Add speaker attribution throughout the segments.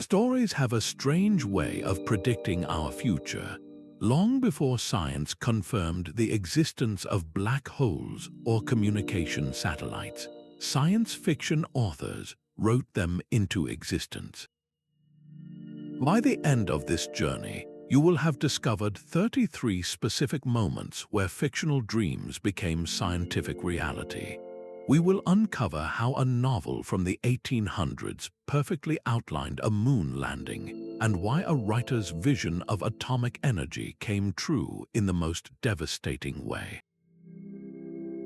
Speaker 1: Stories have a strange way of predicting our future. Long before science confirmed the existence of black holes or communication satellites, science fiction authors wrote them into existence. By the end of this journey, you will have discovered 33 specific moments where fictional dreams became scientific reality. We will uncover how a novel from the 1800s perfectly outlined a moon landing and why a writer's vision of atomic energy came true in the most devastating way.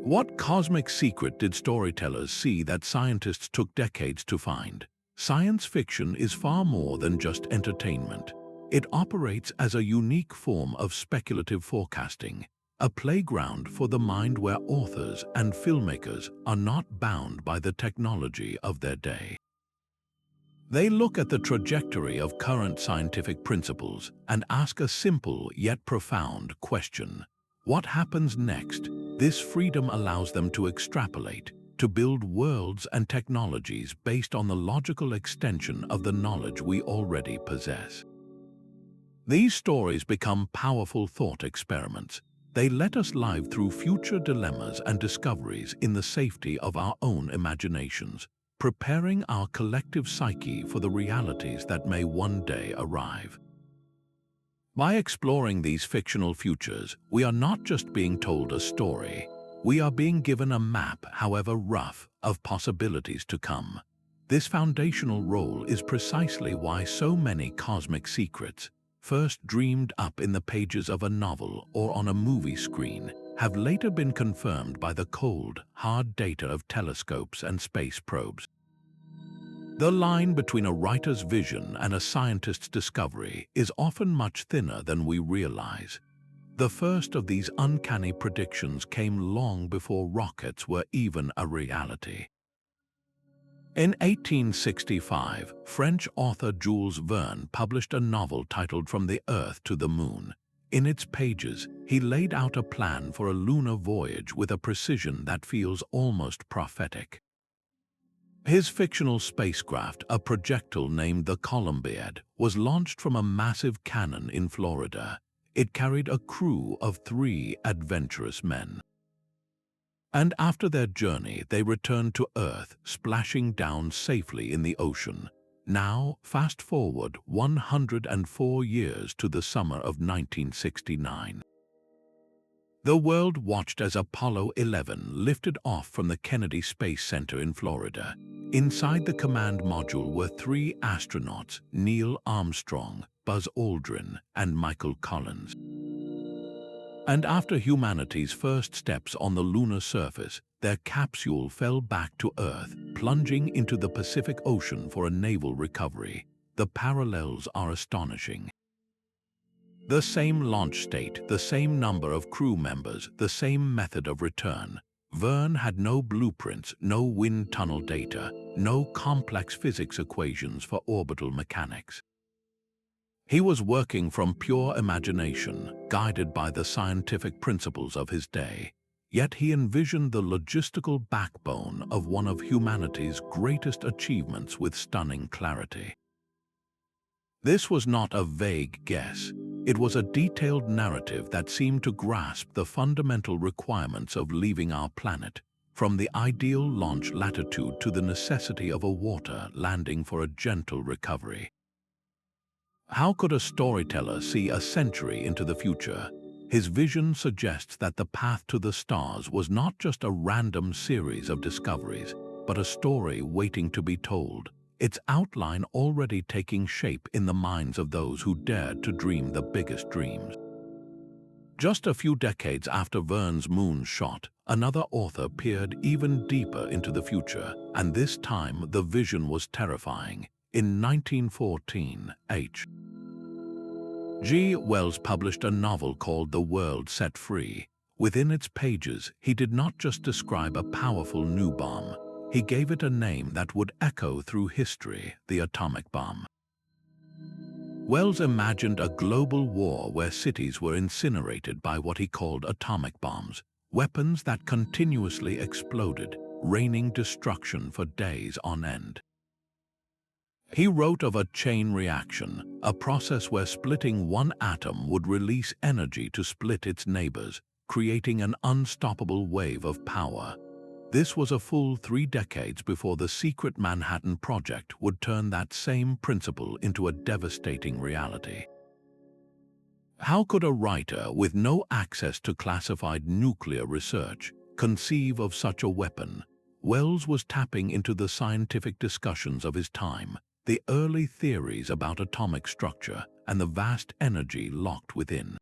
Speaker 1: What cosmic secret did storytellers see that scientists took decades to find? Science fiction is far more than just entertainment. It operates as a unique form of speculative forecasting, a playground for the mind where authors and filmmakers are not bound by the technology of their day. They look at the trajectory of current scientific principles and ask a simple yet profound question. What happens next? This freedom allows them to extrapolate, to build worlds and technologies based on the logical extension of the knowledge we already possess. These stories become powerful thought experiments. They let us live through future dilemmas and discoveries in the safety of our own imaginations, preparing our collective psyche for the realities that may one day arrive. By exploring these fictional futures, we are not just being told a story. We are being given a map, however rough, of possibilities to come. This foundational role is precisely why so many cosmic secrets, first dreamed up in the pages of a novel or on a movie screen, have later been confirmed by the cold, hard data of telescopes and space probes. The line between a writer's vision and a scientist's discovery is often much thinner than we realize. The first of these uncanny predictions came long before rockets were even a reality. In 1865, French author Jules Verne published a novel titled From the Earth to the Moon. In its pages, he laid out a plan for a lunar voyage with a precision that feels almost prophetic. His fictional spacecraft, a projectile named the Waterbed, was launched from a massive cannon in Florida. It carried a crew of 3 adventurous men. And after their journey, they returned to Earth, splashing down safely in the ocean. Now, fast forward 104 years to the summer of 1969. The world watched as Apollo 11 lifted off from the Kennedy Space Center in Florida. Inside the command module were 3 astronauts, Neil Armstrong, Buzz Aldrin, and Michael Collins. And after humanity's first steps on the lunar surface, their capsule fell back to Earth, plunging into the Pacific Ocean for a naval recovery. The parallels are astonishing. The same launch state, the same number of crew members, the same method of return. Verne had no blueprints, no wind tunnel data, no complex physics equations for orbital mechanics. He was working from pure imagination, guided by the scientific principles of his day. Yet he envisioned the logistical backbone of one of humanity's greatest achievements with stunning clarity. This was not a vague guess. It was a detailed narrative that seemed to grasp the fundamental requirements of leaving our planet, from the ideal launch latitude to the necessity of a water landing for a gentle recovery. How could a storyteller see a century into the future? His vision suggests that the path to the stars was not just a random series of discoveries, but a story waiting to be told, its outline already taking shape in the minds of those who dared to dream the biggest dreams. Just a few decades after Verne's moon shot, another author peered even deeper into the future, and this time the vision was terrifying. In 1914, H.G. Wells published a novel called The World Set Free. Within its pages, he did not just describe a powerful new bomb. He gave it a name that would echo through history: the atomic bomb. Wells imagined a global war where cities were incinerated by what he called atomic bombs, weapons that continuously exploded, raining destruction for days on end. He wrote of a chain reaction, a process where splitting one atom would release energy to split its neighbors, creating an unstoppable wave of power. This was a full 3 decades before the secret Manhattan Project would turn that same principle into a devastating reality. How could a writer with no access to classified nuclear research conceive of such a weapon? Wells was tapping into the scientific discussions of his time, the early theories about atomic structure and the vast energy locked within.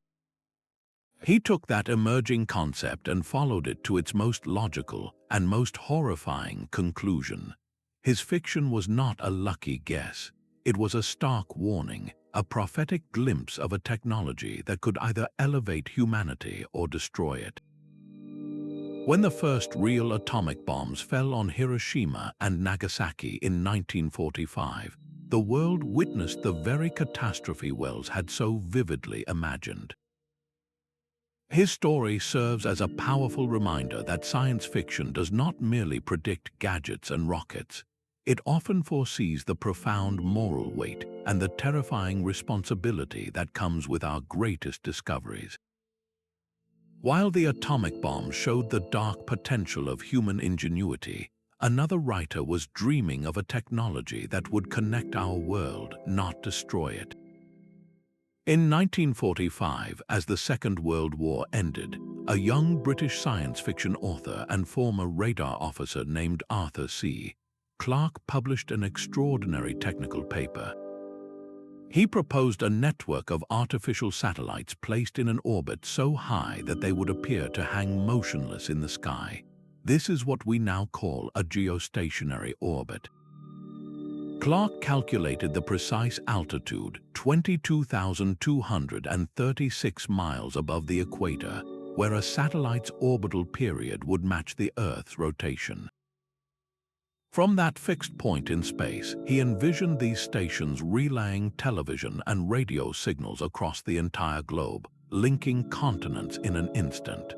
Speaker 1: He took that emerging concept and followed it to its most logical and most horrifying conclusion. His fiction was not a lucky guess. It was a stark warning, a prophetic glimpse of a technology that could either elevate humanity or destroy it. When the first real atomic bombs fell on Hiroshima and Nagasaki in 1945, the world witnessed the very catastrophe Wells had so vividly imagined. His story serves as a powerful reminder that science fiction does not merely predict gadgets and rockets. It often foresees the profound moral weight and the terrifying responsibility that comes with our greatest discoveries. While the atomic bomb showed the dark potential of human ingenuity, another writer was dreaming of a technology that would connect our world, not destroy it. In 1945, as the Second World War ended, a young British science fiction author and former radar officer named Arthur C. Clarke published an extraordinary technical paper. He proposed a network of artificial satellites placed in an orbit so high that they would appear to hang motionless in the sky. This is what we now call a geostationary orbit. Clarke calculated the precise altitude, 22,236 miles above the equator, where a satellite's orbital period would match the Earth's rotation. From that fixed point in space, he envisioned these stations relaying television and radio signals across the entire globe, linking continents in an instant.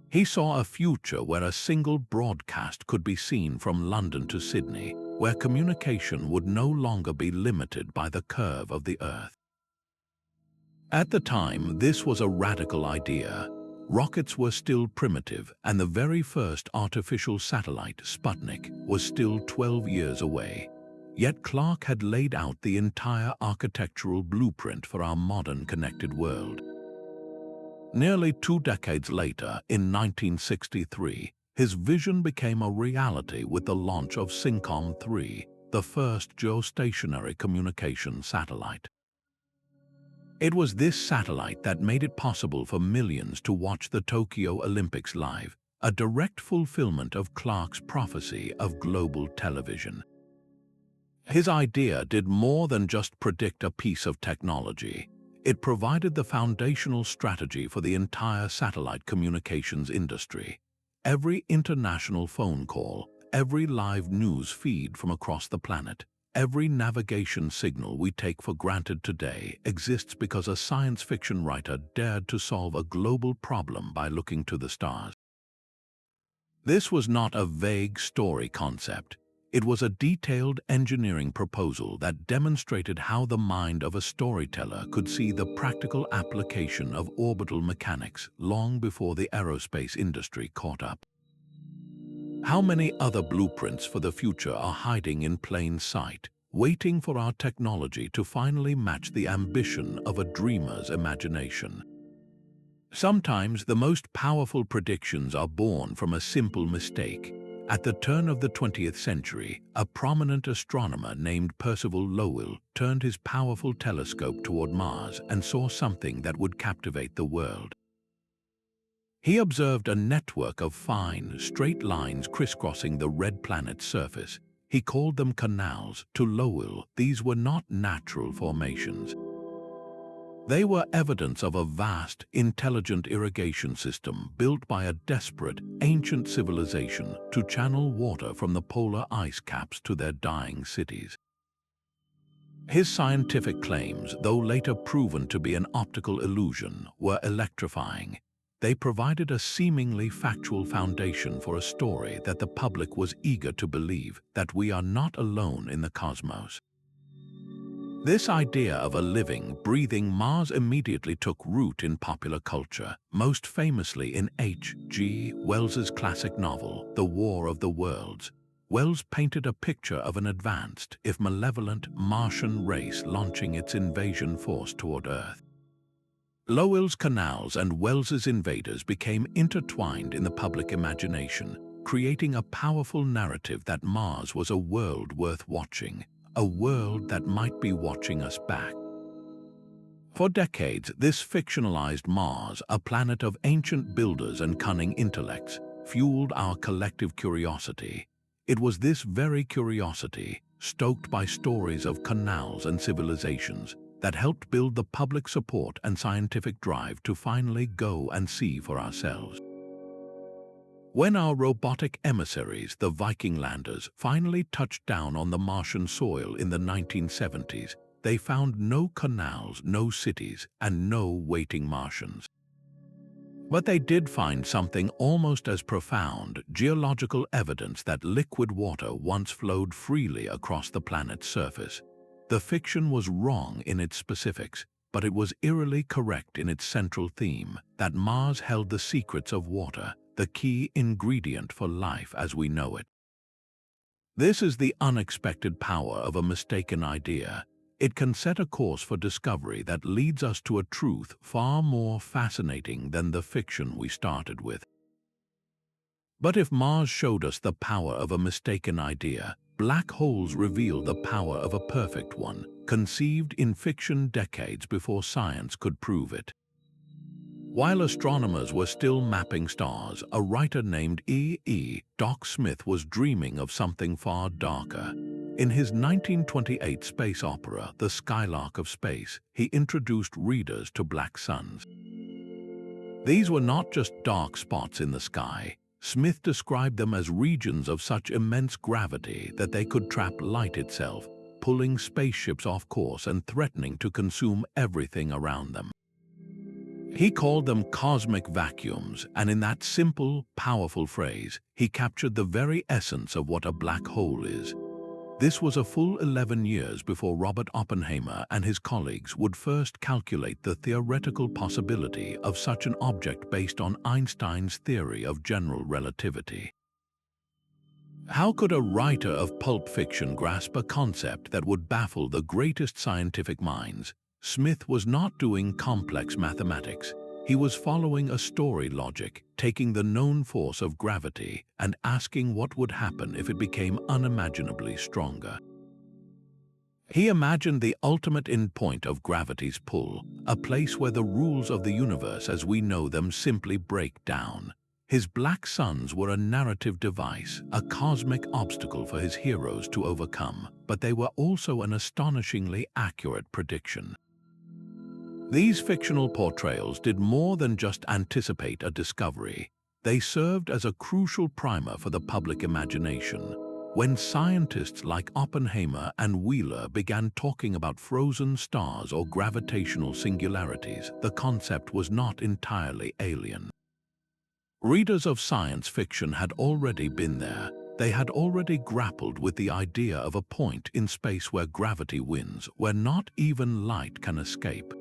Speaker 1: He saw a future where a single broadcast could be seen from London to Sydney, where communication would no longer be limited by the curve of the Earth. At the time, this was a radical idea. Rockets were still primitive, and the very first artificial satellite, Sputnik, was still 12 years away. Yet Clarke had laid out the entire architectural blueprint for our modern connected world. Nearly 2 decades later, in 1963, his vision became a reality with the launch of SYNCOM-3, the first geostationary communication satellite. It was this satellite that made it possible for millions to watch the Tokyo Olympics live, a direct fulfillment of Clarke's prophecy of global television. His idea did more than just predict a piece of technology. It provided the foundational strategy for the entire satellite communications industry. Every international phone call, every live news feed from across the planet, every navigation signal we take for granted today exists because a science fiction writer dared to solve a global problem by looking to the stars. This was not a vague story concept. It was a detailed engineering proposal that demonstrated how the mind of a storyteller could see the practical application of orbital mechanics long before the aerospace industry caught up. How many other blueprints for the future are hiding in plain sight, waiting for our technology to finally match the ambition of a dreamer's imagination? Sometimes the most powerful predictions are born from a simple mistake. At the turn of the 20th century, a prominent astronomer named Percival Lowell turned his powerful telescope toward Mars and saw something that would captivate the world. He observed a network of fine, straight lines crisscrossing the red planet's surface. He called them canals. To Lowell, these were not natural formations. They were evidence of a vast, intelligent irrigation system built by a desperate, ancient civilization to channel water from the polar ice caps to their dying cities. His scientific claims, though later proven to be an optical illusion, were electrifying. They provided a seemingly factual foundation for a story that the public was eager to believe, that we are not alone in the cosmos. This idea of a living, breathing Mars immediately took root in popular culture, most famously in H.G. Wells's classic novel, The War of the Worlds. Wells painted a picture of an advanced, if malevolent, Martian race launching its invasion force toward Earth. Lowell's Canals and Wells's invaders became intertwined in the public imagination, creating a powerful narrative that Mars was a world worth watching, a world that might be watching us back. For decades, this fictionalized Mars, a planet of ancient builders and cunning intellects, fueled our collective curiosity. It was this very curiosity, stoked by stories of canals and civilizations, that helped build the public support and scientific drive to finally go and see for ourselves. When our robotic emissaries, the Viking landers, finally touched down on the Martian soil in the 1970s, they found no canals, no cities, and no waiting Martians. But they did find something almost as profound, geological evidence that liquid water once flowed freely across the planet's surface. The fiction was wrong in its specifics, but it was eerily correct in its central theme, that Mars held the secrets of water, the key ingredient for life as we know it. This is the unexpected power of a mistaken idea. It can set a course for discovery that leads us to a truth far more fascinating than the fiction we started with. But if Mars showed us the power of a mistaken idea, black holes reveal the power of a perfect one, conceived in fiction decades before science could prove it. While astronomers were still mapping stars, a writer named Doc Smith was dreaming of something far darker. In his 1928 space opera, The Skylark of Space, he introduced readers to black suns. These were not just dark spots in the sky. Smith described them as regions of such immense gravity that they could trap light itself, pulling spaceships off course and threatening to consume everything around them. He called them cosmic vacuums, and in that simple, powerful phrase, he captured the very essence of what a black hole is. This was a full 11 years before Robert Oppenheimer and his colleagues would first calculate the theoretical possibility of such an object based on Einstein's theory of general relativity. How could a writer of pulp fiction grasp a concept that would baffle the greatest scientific minds? Smith was not doing complex mathematics. He was following a story logic, taking the known force of gravity and asking what would happen if it became unimaginably stronger. He imagined the ultimate endpoint of gravity's pull, a place where the rules of the universe as we know them simply break down. His black suns were a narrative device, a cosmic obstacle for his heroes to overcome, but they were also an astonishingly accurate prediction. These fictional portrayals did more than just anticipate a discovery. They served as a crucial primer for the public imagination. When scientists like Oppenheimer and Wheeler began talking about frozen stars or gravitational singularities, the concept was not entirely alien. Readers of science fiction had already been there. They had already grappled with the idea of a point in space where gravity wins, where not even light can escape.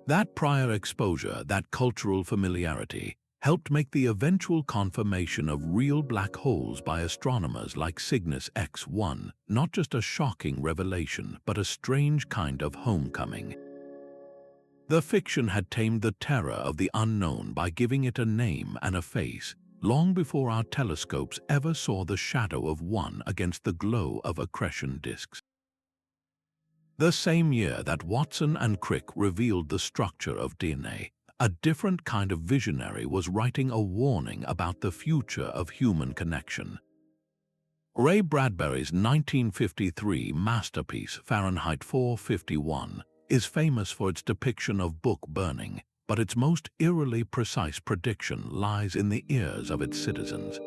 Speaker 1: That prior exposure, that cultural familiarity, helped make the eventual confirmation of real black holes by astronomers like Cygnus X1 not just a shocking revelation, but a strange kind of homecoming. The fiction had tamed the terror of the unknown by giving it a name and a face, long before our telescopes ever saw the shadow of one against the glow of accretion disks. The same year that Watson and Crick revealed the structure of DNA, a different kind of visionary was writing a warning about the future of human connection. Ray Bradbury's 1953 masterpiece, Fahrenheit 451, is famous for its depiction of book burning, but its most eerily precise prediction lies in the ears of its citizens.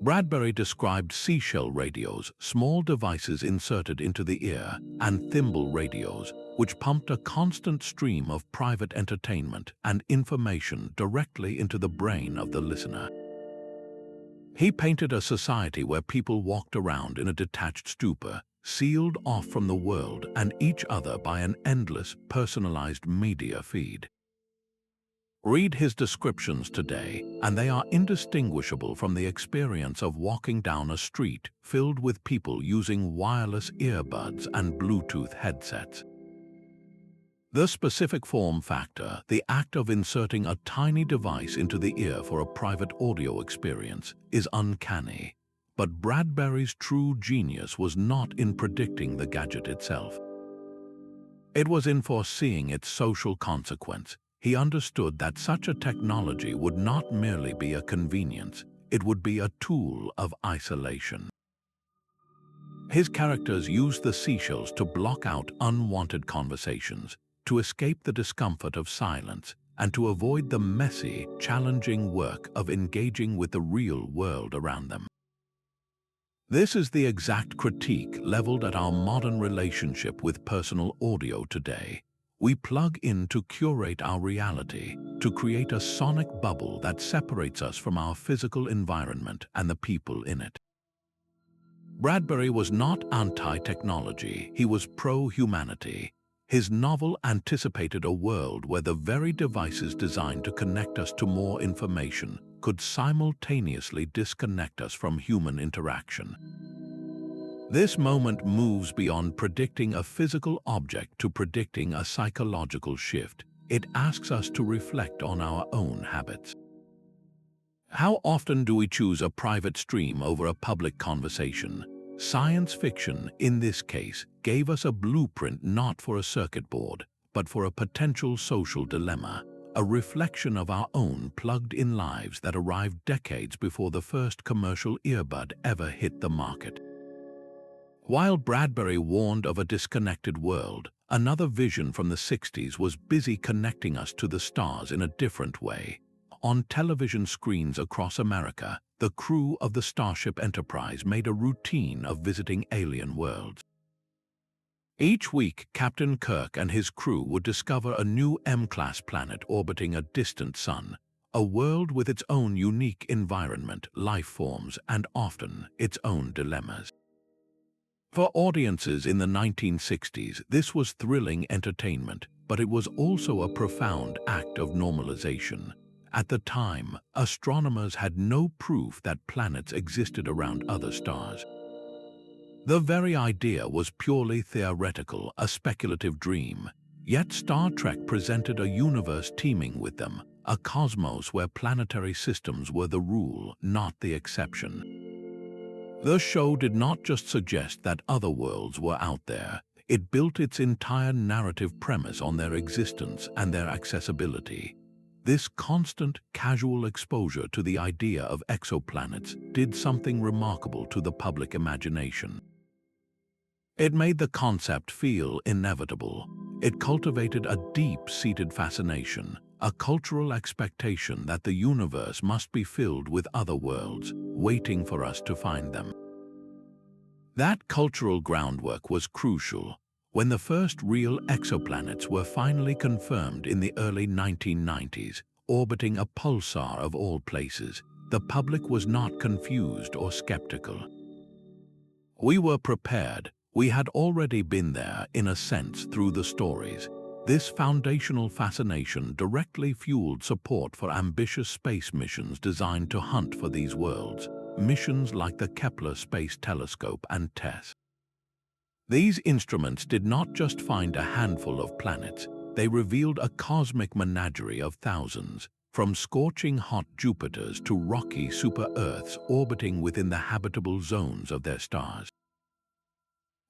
Speaker 1: Bradbury described seashell radios, small devices inserted into the ear, and thimble radios, which pumped a constant stream of private entertainment and information directly into the brain of the listener. He painted a society where people walked around in a detached stupor, sealed off from the world and each other by an endless, personalized media feed. Read his descriptions today, and they are indistinguishable from the experience of walking down a street filled with people using wireless earbuds and Bluetooth headsets. The specific form factor, the act of inserting a tiny device into the ear for a private audio experience, is uncanny. But Bradbury's true genius was not in predicting the gadget itself. It was in foreseeing its social consequence. He understood that such a technology would not merely be a convenience, it would be a tool of isolation. His characters used the seashells to block out unwanted conversations, to escape the discomfort of silence, and to avoid the messy, challenging work of engaging with the real world around them. This is the exact critique leveled at our modern relationship with personal audio today. We plug in to curate our reality, to create a sonic bubble that separates us from our physical environment and the people in it. Bradbury was not anti-technology, he was pro-humanity. His novel anticipated a world where the very devices designed to connect us to more information could simultaneously disconnect us from human interaction. This moment moves beyond predicting a physical object to predicting a psychological shift. It asks us to reflect on our own habits. How often do we choose a private stream over a public conversation? Science fiction, in this case, gave us a blueprint not for a circuit board, but for a potential social dilemma, a reflection of our own plugged-in lives that arrived decades before the first commercial earbud ever hit the market. While Bradbury warned of a disconnected world, another vision from the 60s was busy connecting us to the stars in a different way. On television screens across America, the crew of the Starship Enterprise made a routine of visiting alien worlds. Each week, Captain Kirk and his crew would discover a new M-class planet orbiting a distant sun, a world with its own unique environment, life forms, and often its own dilemmas. For audiences in the 1960s, this was thrilling entertainment, but it was also a profound act of normalization. At the time, astronomers had no proof that planets existed around other stars. The very idea was purely theoretical, a speculative dream. Yet Star Trek presented a universe teeming with them, a cosmos where planetary systems were the rule, not the exception. The show did not just suggest that other worlds were out there, it built its entire narrative premise on their existence and their accessibility. This constant, casual exposure to the idea of exoplanets did something remarkable to the public imagination. It made the concept feel inevitable. It cultivated a deep-seated fascination, a cultural expectation that the universe must be filled with other worlds, waiting for us to find them. That cultural groundwork was crucial. When the first real exoplanets were finally confirmed in the early 1990s, orbiting a pulsar of all places, the public was not confused or skeptical. We were prepared. We had already been there, in a sense, through the stories. This foundational fascination directly fueled support for ambitious space missions designed to hunt for these worlds, missions like the Kepler Space Telescope and TESS. These instruments did not just find a handful of planets, they revealed a cosmic menagerie of thousands, from scorching hot Jupiters to rocky super-Earths orbiting within the habitable zones of their stars.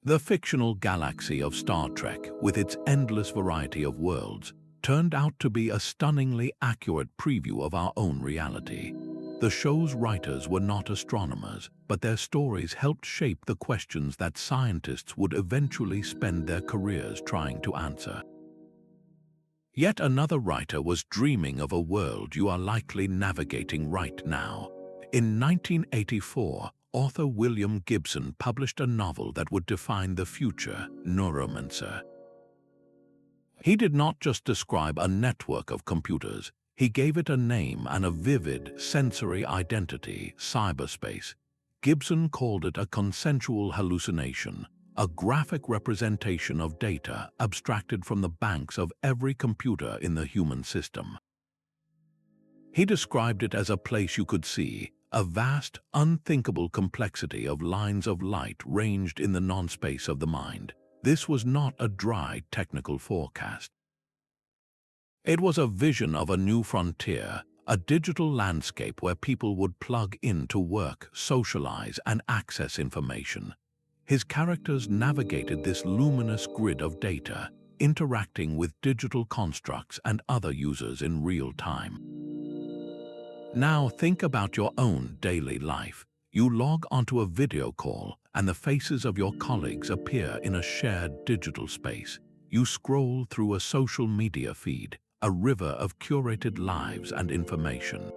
Speaker 1: The fictional galaxy of Star Trek, with its endless variety of worlds, turned out to be a stunningly accurate preview of our own reality. The show's writers were not astronomers, but their stories helped shape the questions that scientists would eventually spend their careers trying to answer. Yet another writer was dreaming of a world you are likely navigating right now. In 1984, author William Gibson published a novel that would define the future, Neuromancer. He did not just describe a network of computers, he gave it a name and a vivid sensory identity, cyberspace. Gibson called it a consensual hallucination, a graphic representation of data abstracted from the banks of every computer in the human system. He described it as a place you could see, a vast, unthinkable complexity of lines of light ranged in the non-space of the mind. This was not a dry technical forecast. It was a vision of a new frontier, a digital landscape where people would plug in to work, socialize, and access information. His characters navigated this luminous grid of data, interacting with digital constructs and other users in real time. Now think about your own daily life. You log onto a video call, and the faces of your colleagues appear in a shared digital space. You scroll through a social media feed, a river of curated lives and information.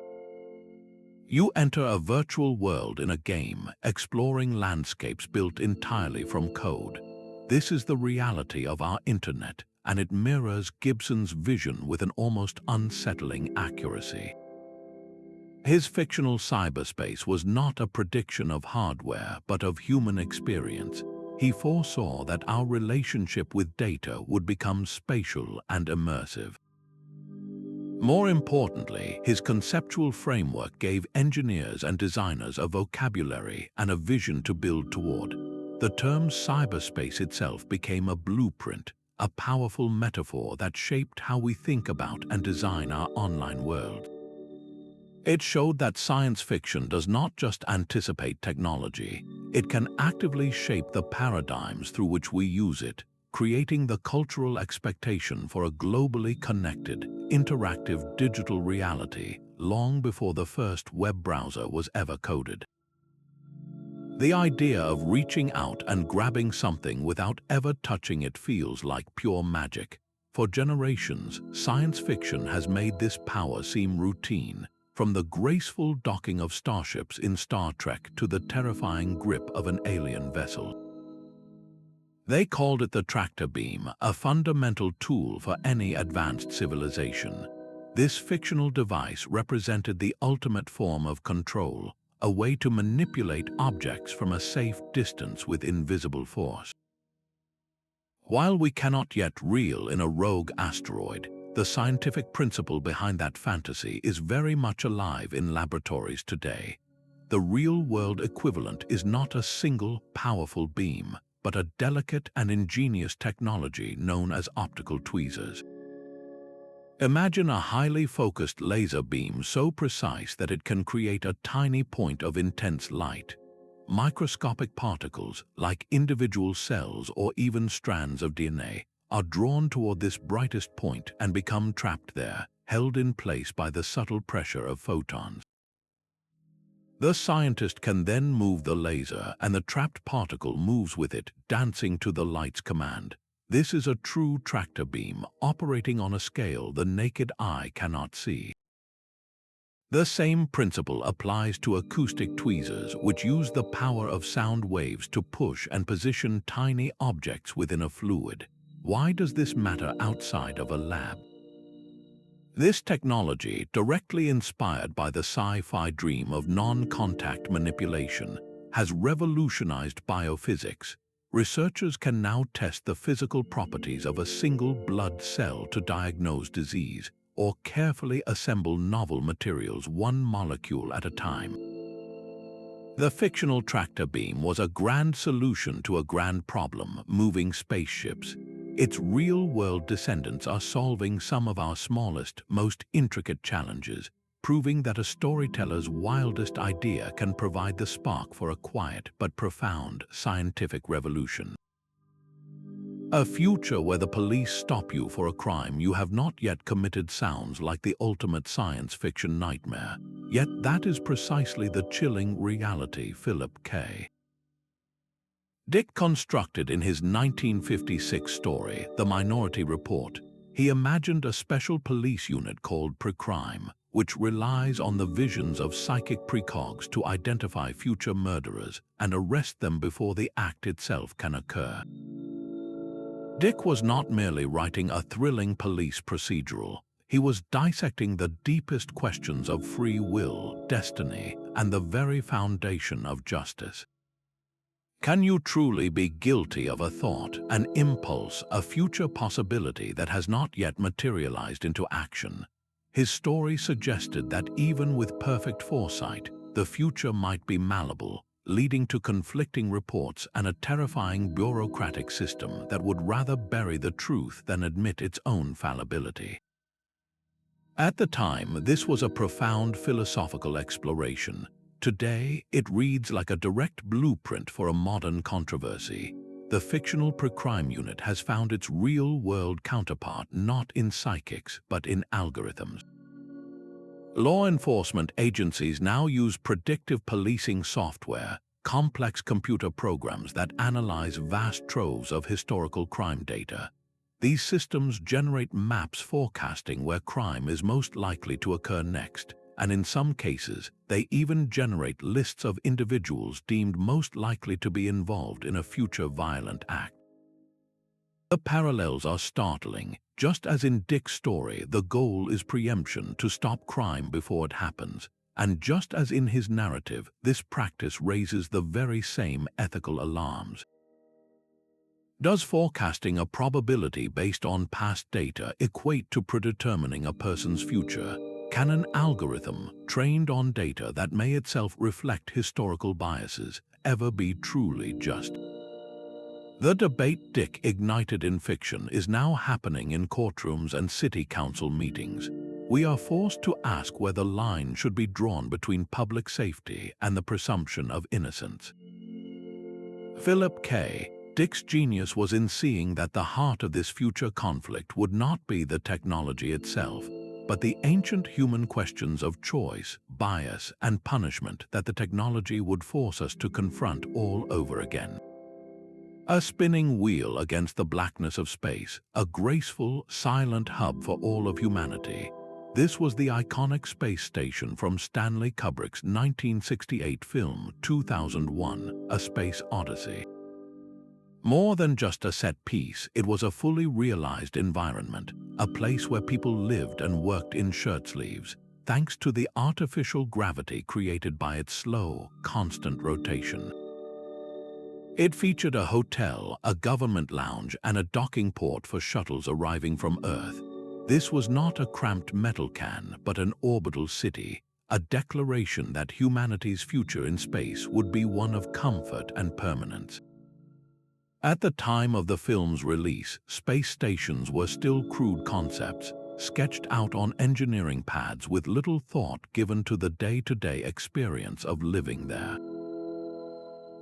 Speaker 1: You enter a virtual world in a game, exploring landscapes built entirely from code. This is the reality of our internet, and it mirrors Gibson's vision with an almost unsettling accuracy. His fictional cyberspace was not a prediction of hardware, but of human experience. He foresaw that our relationship with data would become spatial and immersive. More importantly, his conceptual framework gave engineers and designers a vocabulary and a vision to build toward. The term cyberspace itself became a blueprint, a powerful metaphor that shaped how we think about and design our online world. It showed that science fiction does not just anticipate technology, it can actively shape the paradigms through which we use it, creating the cultural expectation for a globally connected, interactive digital reality long before the first web browser was ever coded. The idea of reaching out and grabbing something without ever touching it feels like pure magic. For generations, science fiction has made this power seem routine, from the graceful docking of starships in Star Trek to the terrifying grip of an alien vessel. They called it the tractor beam, a fundamental tool for any advanced civilization. This fictional device represented the ultimate form of control, a way to manipulate objects from a safe distance with invisible force. While we cannot yet reel in a rogue asteroid, the scientific principle behind that fantasy is very much alive in laboratories today. The real-world equivalent is not a single, powerful beam, but a delicate and ingenious technology known as optical tweezers. Imagine a highly focused laser beam so precise that it can create a tiny point of intense light. Microscopic particles, like individual cells or even strands of DNA, are drawn toward this brightest point and become trapped there, held in place by the subtle pressure of photons. The scientist can then move the laser, and the trapped particle moves with it, dancing to the light's command. This is a true tractor beam, operating on a scale the naked eye cannot see. The same principle applies to acoustic tweezers, which use the power of sound waves to push and position tiny objects within a fluid. Why does this matter outside of a lab? This technology, directly inspired by the sci-fi dream of non-contact manipulation, has revolutionized biophysics. Researchers can now test the physical properties of a single blood cell to diagnose disease, or carefully assemble novel materials one molecule at a time. The fictional tractor beam was a grand solution to a grand problem, moving spaceships. Its real-world descendants are solving some of our smallest, most intricate challenges, proving that a storyteller's wildest idea can provide the spark for a quiet but profound scientific revolution. A future where the police stop you for a crime you have not yet committed sounds like the ultimate science fiction nightmare. Yet that is precisely the chilling reality Philip K. Dick constructed in his 1956 story, The Minority Report. He imagined a special police unit called Precrime, which relies on the visions of psychic precogs to identify future murderers and arrest them before the act itself can occur. Dick was not merely writing a thrilling police procedural. He was dissecting the deepest questions of free will, destiny, and the very foundation of justice. Can you truly be guilty of a thought, an impulse, a future possibility that has not yet materialized into action? His story suggested that even with perfect foresight, the future might be malleable, leading to conflicting reports and a terrifying bureaucratic system that would rather bury the truth than admit its own fallibility. At the time, this was a profound philosophical exploration. Today, it reads like a direct blueprint for a modern controversy. The fictional Precrime unit has found its real-world counterpart not in psychics, but in algorithms. Law enforcement agencies now use predictive policing software, complex computer programs that analyze vast troves of historical crime data. These systems generate maps forecasting where crime is most likely to occur next, and in some cases, they even generate lists of individuals deemed most likely to be involved in a future violent act. The parallels are startling. Just as in Dick's story, the goal is preemption to stop crime before it happens, and just as in his narrative, this practice raises the very same ethical alarms. Does forecasting a probability based on past data equate to predetermining a person's future? Can an algorithm, trained on data that may itself reflect historical biases, ever be truly just? The debate Dick ignited in fiction is now happening in courtrooms and city council meetings. We are forced to ask where the line should be drawn between public safety and the presumption of innocence. Philip K. Dick's genius was in seeing that the heart of this future conflict would not be the technology itself, but the ancient human questions of choice, bias, and punishment that the technology would force us to confront all over again. A spinning wheel against the blackness of space, a graceful, silent hub for all of humanity. This was the iconic space station from Stanley Kubrick's 1968 film 2001, A Space Odyssey. More than just a set piece, it was a fully realized environment, a place where people lived and worked in shirt sleeves, thanks to the artificial gravity created by its slow, constant rotation. It featured a hotel, a government lounge, and a docking port for shuttles arriving from Earth. This was not a cramped metal can, but an orbital city, a declaration that humanity's future in space would be one of comfort and permanence. At the time of the film's release, space stations were still crude concepts, sketched out on engineering pads with little thought given to the day-to-day experience of living there.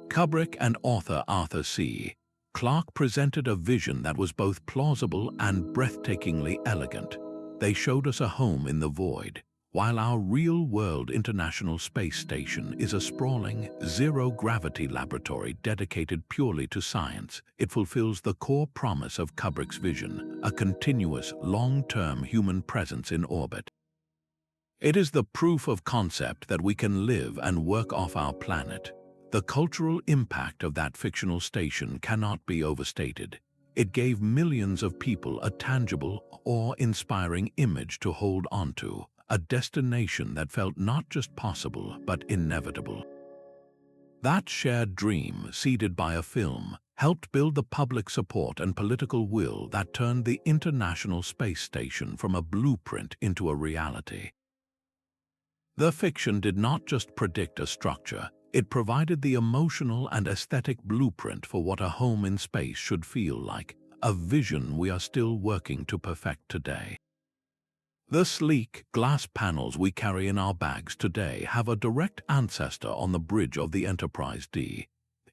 Speaker 1: Kubrick and author Arthur C. Clarke presented a vision that was both plausible and breathtakingly elegant. They showed us a home in the void, while our real-world International Space Station is a sprawling, zero-gravity laboratory dedicated purely to science. It fulfills the core promise of Kubrick's vision, a continuous, long-term human presence in orbit. It is the proof of concept that we can live and work off our planet. The cultural impact of that fictional station cannot be overstated. It gave millions of people a tangible, awe-inspiring image to hold onto, a destination that felt not just possible, but inevitable. That shared dream, seeded by a film, helped build the public support and political will that turned the International Space Station from a blueprint into a reality. The fiction did not just predict a structure, it provided the emotional and aesthetic blueprint for what a home in space should feel like, a vision we are still working to perfect today. The sleek, glass panels we carry in our bags today have a direct ancestor on the bridge of the Enterprise D.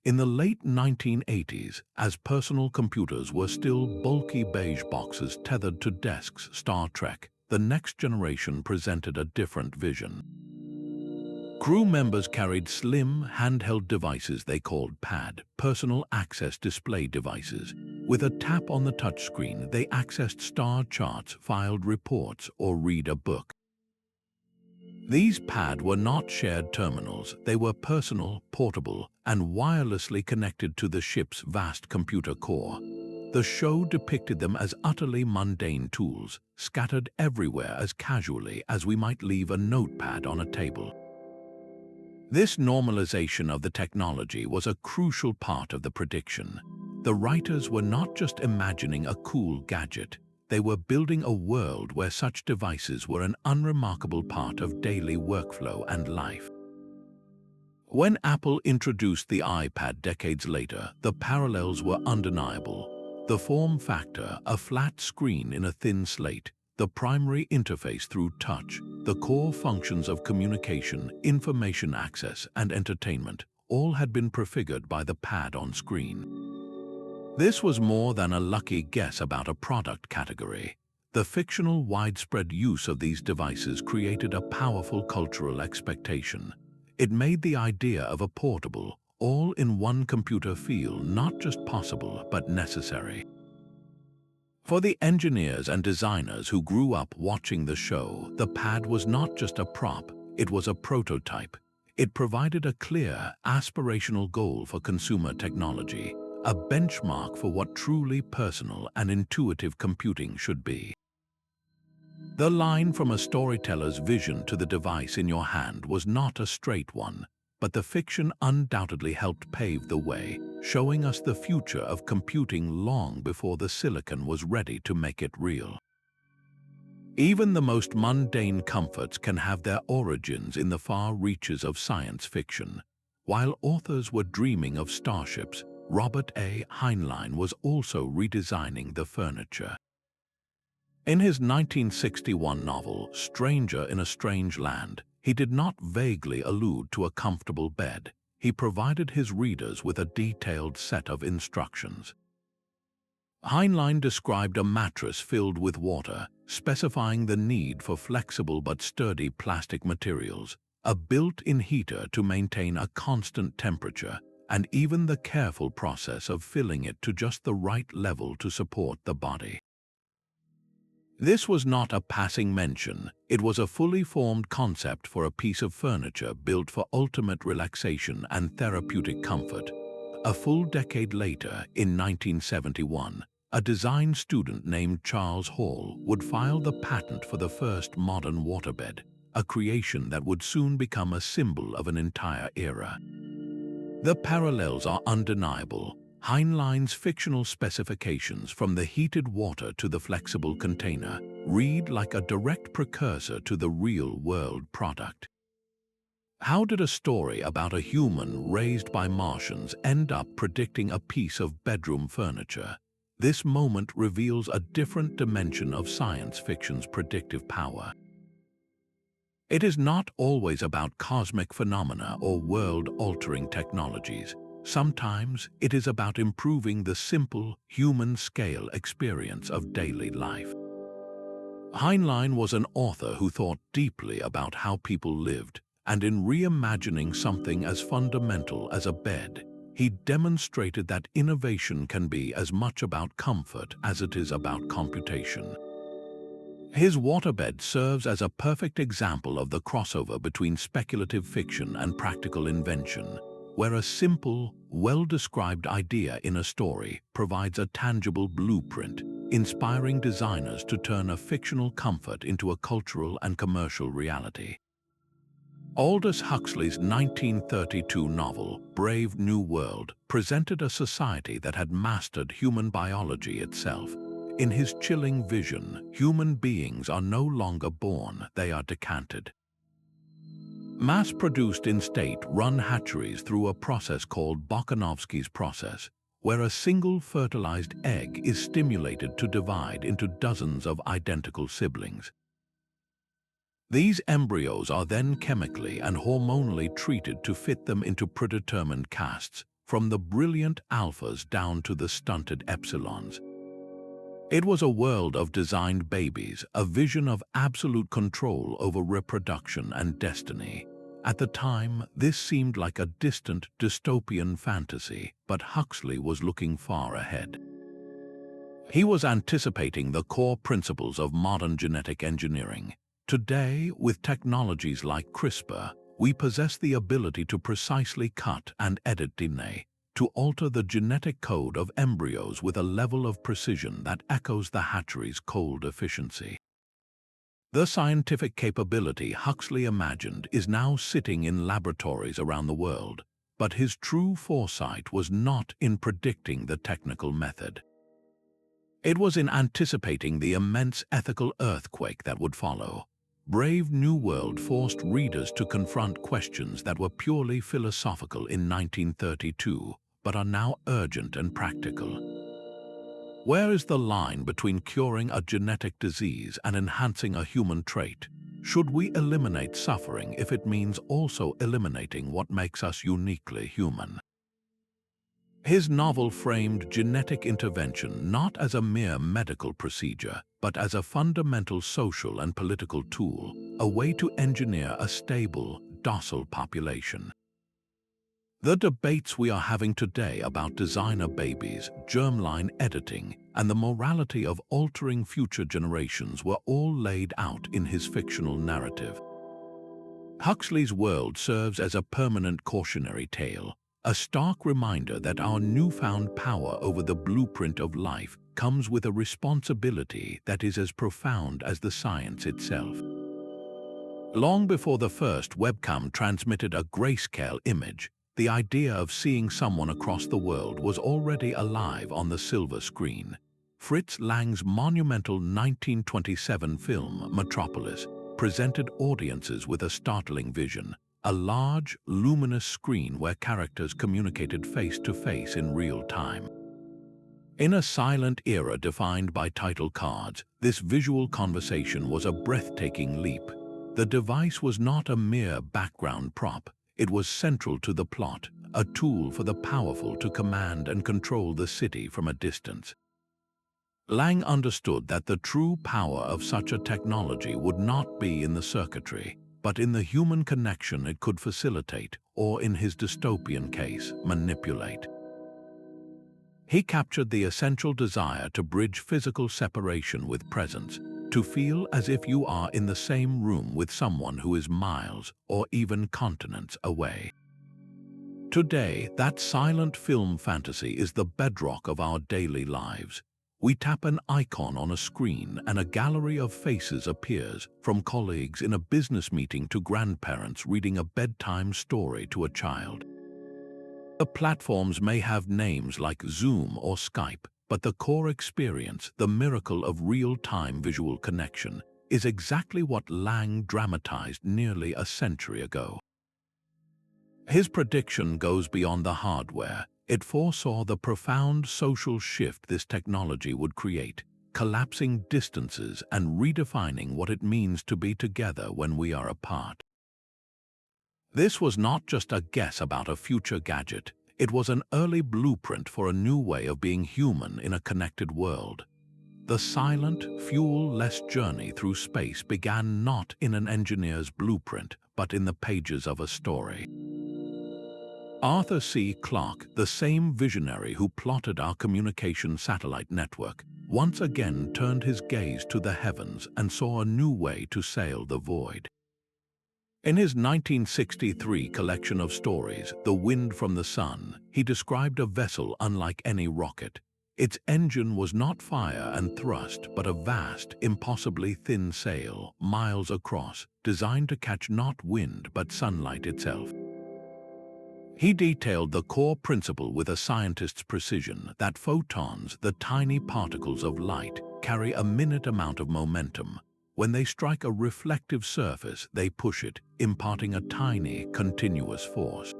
Speaker 1: In the late 1980s, as personal computers were still bulky beige boxes tethered to desks, Star Trek, the next generation presented a different vision. Crew members carried slim, handheld devices they called PAD, personal access display devices, With a tap on the touchscreen, they accessed star charts, filed reports, or read a book. These pads were not shared terminals. They were personal, portable, and wirelessly connected to the ship's vast computer core. The show depicted them as utterly mundane tools, scattered everywhere as casually as we might leave a notepad on a table. This normalization of the technology was a crucial part of the prediction. The writers were not just imagining a cool gadget. They were building a world where such devices were an unremarkable part of daily workflow and life. When Apple introduced the iPad decades later, the parallels were undeniable. The form factor, a flat screen in a thin slate, the primary interface through touch, the core functions of communication, information access, and entertainment, all had been prefigured by the pad on screen. This was more than a lucky guess about a product category. The fictional widespread use of these devices created a powerful cultural expectation. It made the idea of a portable, all-in-one computer feel not just possible but necessary. For the engineers and designers who grew up watching the show, the pad was not just a prop, it was a prototype. It provided a clear, aspirational goal for consumer technology, a benchmark for what truly personal and intuitive computing should be. The line from a storyteller's vision to the device in your hand was not a straight one, but the fiction undoubtedly helped pave the way, showing us the future of computing long before the silicon was ready to make it real. Even the most mundane comforts can have their origins in the far reaches of science fiction. While authors were dreaming of starships, Robert A. Heinlein was also redesigning the furniture. In his 1961 novel, Stranger in a Strange Land, he did not vaguely allude to a comfortable bed. He provided his readers with a detailed set of instructions. Heinlein described a mattress filled with water, specifying the need for flexible but sturdy plastic materials, a built-in heater to maintain a constant temperature, and even the careful process of filling it to just the right level to support the body. This was not a passing mention, it was a fully formed concept for a piece of furniture built for ultimate relaxation and therapeutic comfort. A full decade later, in 1971, a design student named Charles Hall would file the patent for the first modern waterbed, a creation that would soon become a symbol of an entire era. The parallels are undeniable. Heinlein's fictional specifications, from the heated water to the flexible container, read like a direct precursor to the real-world product. How did a story about a human raised by Martians end up predicting a piece of bedroom furniture? This moment reveals a different dimension of science fiction's predictive power. It is not always about cosmic phenomena or world-altering technologies. Sometimes it is about improving the simple, human-scale experience of daily life. Heinlein was an author who thought deeply about how people lived, and in reimagining something as fundamental as a bed, he demonstrated that innovation can be as much about comfort as it is about computation. His Waterbed serves as a perfect example of the crossover between speculative fiction and practical invention, where a simple, well-described idea in a story provides a tangible blueprint, inspiring designers to turn a fictional comfort into a cultural and commercial reality. Aldous Huxley's 1932 novel, Brave New World, presented a society that had mastered human biology itself. In his chilling vision, human beings are no longer born, they are decanted. Mass-produced in state run hatcheries through a process called Bokanovsky's process, where a single fertilized egg is stimulated to divide into dozens of identical siblings. These embryos are then chemically and hormonally treated to fit them into predetermined castes, from the brilliant alphas down to the stunted epsilons. It was a world of designed babies, a vision of absolute control over reproduction and destiny. At the time, this seemed like a distant, dystopian fantasy, but Huxley was looking far ahead. He was anticipating the core principles of modern genetic engineering. Today, with technologies like CRISPR, we possess the ability to precisely cut and edit DNA, to alter the genetic code of embryos with a level of precision that echoes the hatchery's cold efficiency. The scientific capability Huxley imagined is now sitting in laboratories around the world, but his true foresight was not in predicting the technical method. It was in anticipating the immense ethical earthquake that would follow. Brave New World forced readers to confront questions that were purely philosophical in 1932, but are now urgent and practical. Where is the line between curing a genetic disease and enhancing a human trait? Should we eliminate suffering if it means also eliminating what makes us uniquely human? His novel framed genetic intervention not as a mere medical procedure, but as a fundamental social and political tool, a way to engineer a stable, docile population. The debates we are having today about designer babies, germline editing, and the morality of altering future generations were all laid out in his fictional narrative. Huxley's world serves as a permanent cautionary tale, a stark reminder that our newfound power over the blueprint of life comes with a responsibility that is as profound as the science itself. Long before the first webcam transmitted a grayscale image, the idea of seeing someone across the world was already alive on the silver screen. Fritz Lang's monumental 1927 film, Metropolis, presented audiences with a startling vision. A large, luminous screen where characters communicated face-to-face in real time. In a silent era defined by title cards, this visual conversation was a breathtaking leap. The device was not a mere background prop, it was central to the plot, a tool for the powerful to command and control the city from a distance. Lang understood that the true power of such a technology would not be in the circuitry, but in the human connection it could facilitate, or in his dystopian case, manipulate. He captured the essential desire to bridge physical separation with presence, to feel as if you are in the same room with someone who is miles or even continents away. Today, that silent film fantasy is the bedrock of our daily lives. We tap an icon on a screen and a gallery of faces appears, from colleagues in a business meeting to grandparents reading a bedtime story to a child. The platforms may have names like Zoom or Skype, but the core experience, the miracle of real-time visual connection, is exactly what Lang dramatized nearly a century ago. His prediction goes beyond the hardware. It foresaw the profound social shift this technology would create, collapsing distances and redefining what it means to be together when we are apart. This was not just a guess about a future gadget, it was an early blueprint for a new way of being human in a connected world. The silent, fuel-less journey through space began not in an engineer's blueprint, but in the pages of a story. Arthur C. Clarke, the same visionary who plotted our communication satellite network, once again turned his gaze to the heavens and saw a new way to sail the void. In his 1963 collection of stories, The Wind from the Sun, he described a vessel unlike any rocket. Its engine was not fire and thrust, but a vast, impossibly thin sail, miles across, designed to catch not wind but sunlight itself. He detailed the core principle with a scientist's precision that photons, the tiny particles of light, carry a minute amount of momentum. When they strike a reflective surface, they push it, imparting a tiny, continuous force.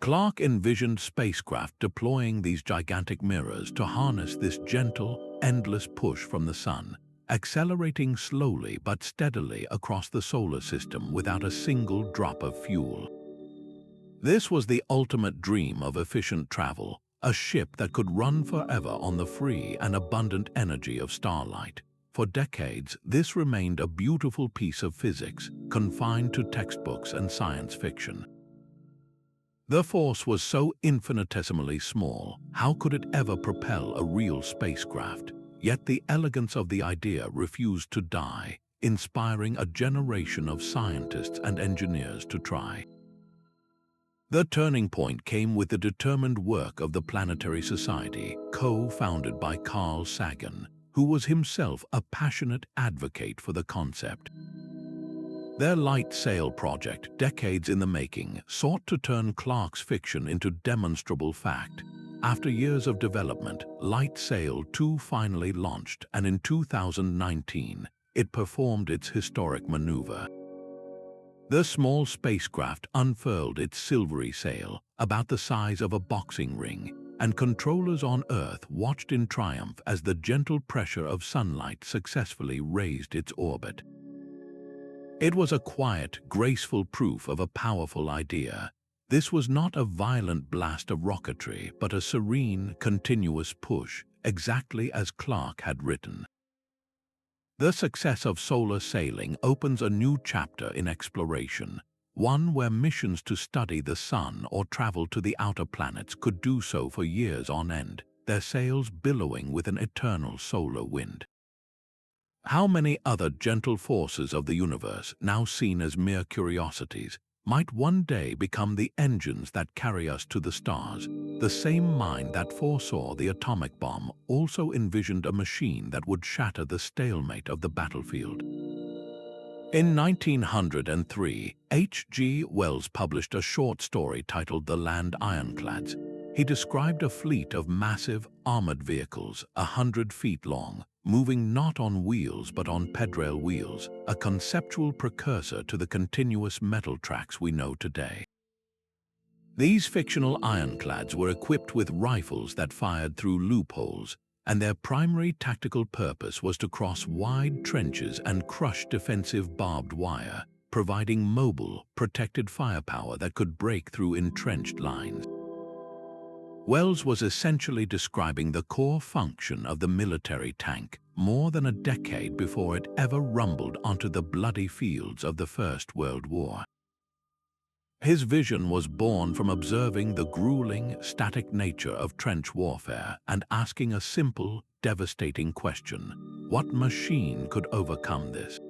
Speaker 1: Clarke envisioned spacecraft deploying these gigantic mirrors to harness this gentle, endless push from the sun, accelerating slowly but steadily across the solar system without a single drop of fuel. This was the ultimate dream of efficient travel, a ship that could run forever on the free and abundant energy of starlight. For decades, this remained a beautiful piece of physics, confined to textbooks and science fiction. The force was so infinitesimally small, how could it ever propel a real spacecraft? Yet the elegance of the idea refused to die, inspiring a generation of scientists and engineers to try. The turning point came with the determined work of the Planetary Society, co-founded by Carl Sagan, who was himself a passionate advocate for the concept. Their Light Sail project, decades in the making, sought to turn Clarke's fiction into demonstrable fact. After years of development, Light Sail 2 finally launched, and in 2019, it performed its historic maneuver. The small spacecraft unfurled its silvery sail, about the size of a boxing ring, and controllers on Earth watched in triumph as the gentle pressure of sunlight successfully raised its orbit. It was a quiet, graceful proof of a powerful idea. This was not a violent blast of rocketry, but a serene, continuous push, exactly as Clarke had written. The success of solar sailing opens a new chapter in exploration, one where missions to study the sun or travel to the outer planets could do so for years on end, their sails billowing with an eternal solar wind. How many other gentle forces of the universe, now seen as mere curiosities, might one day become the engines that carry us to the stars? The same mind that foresaw the atomic bomb also envisioned a machine that would shatter the stalemate of the battlefield. In 1903, H.G. Wells published a short story titled The Land Ironclads. He described a fleet of massive, armored vehicles, 100 feet long, moving not on wheels but on pedrail wheels, a conceptual precursor to the continuous metal tracks we know today. These fictional ironclads were equipped with rifles that fired through loopholes, and their primary tactical purpose was to cross wide trenches and crush defensive barbed wire, providing mobile, protected firepower that could break through entrenched lines. Wells was essentially describing the core function of the military tank more than a decade before it ever rumbled onto the bloody fields of the First World War. His vision was born from observing the grueling, static nature of trench warfare and asking a simple, devastating question: what machine could overcome this?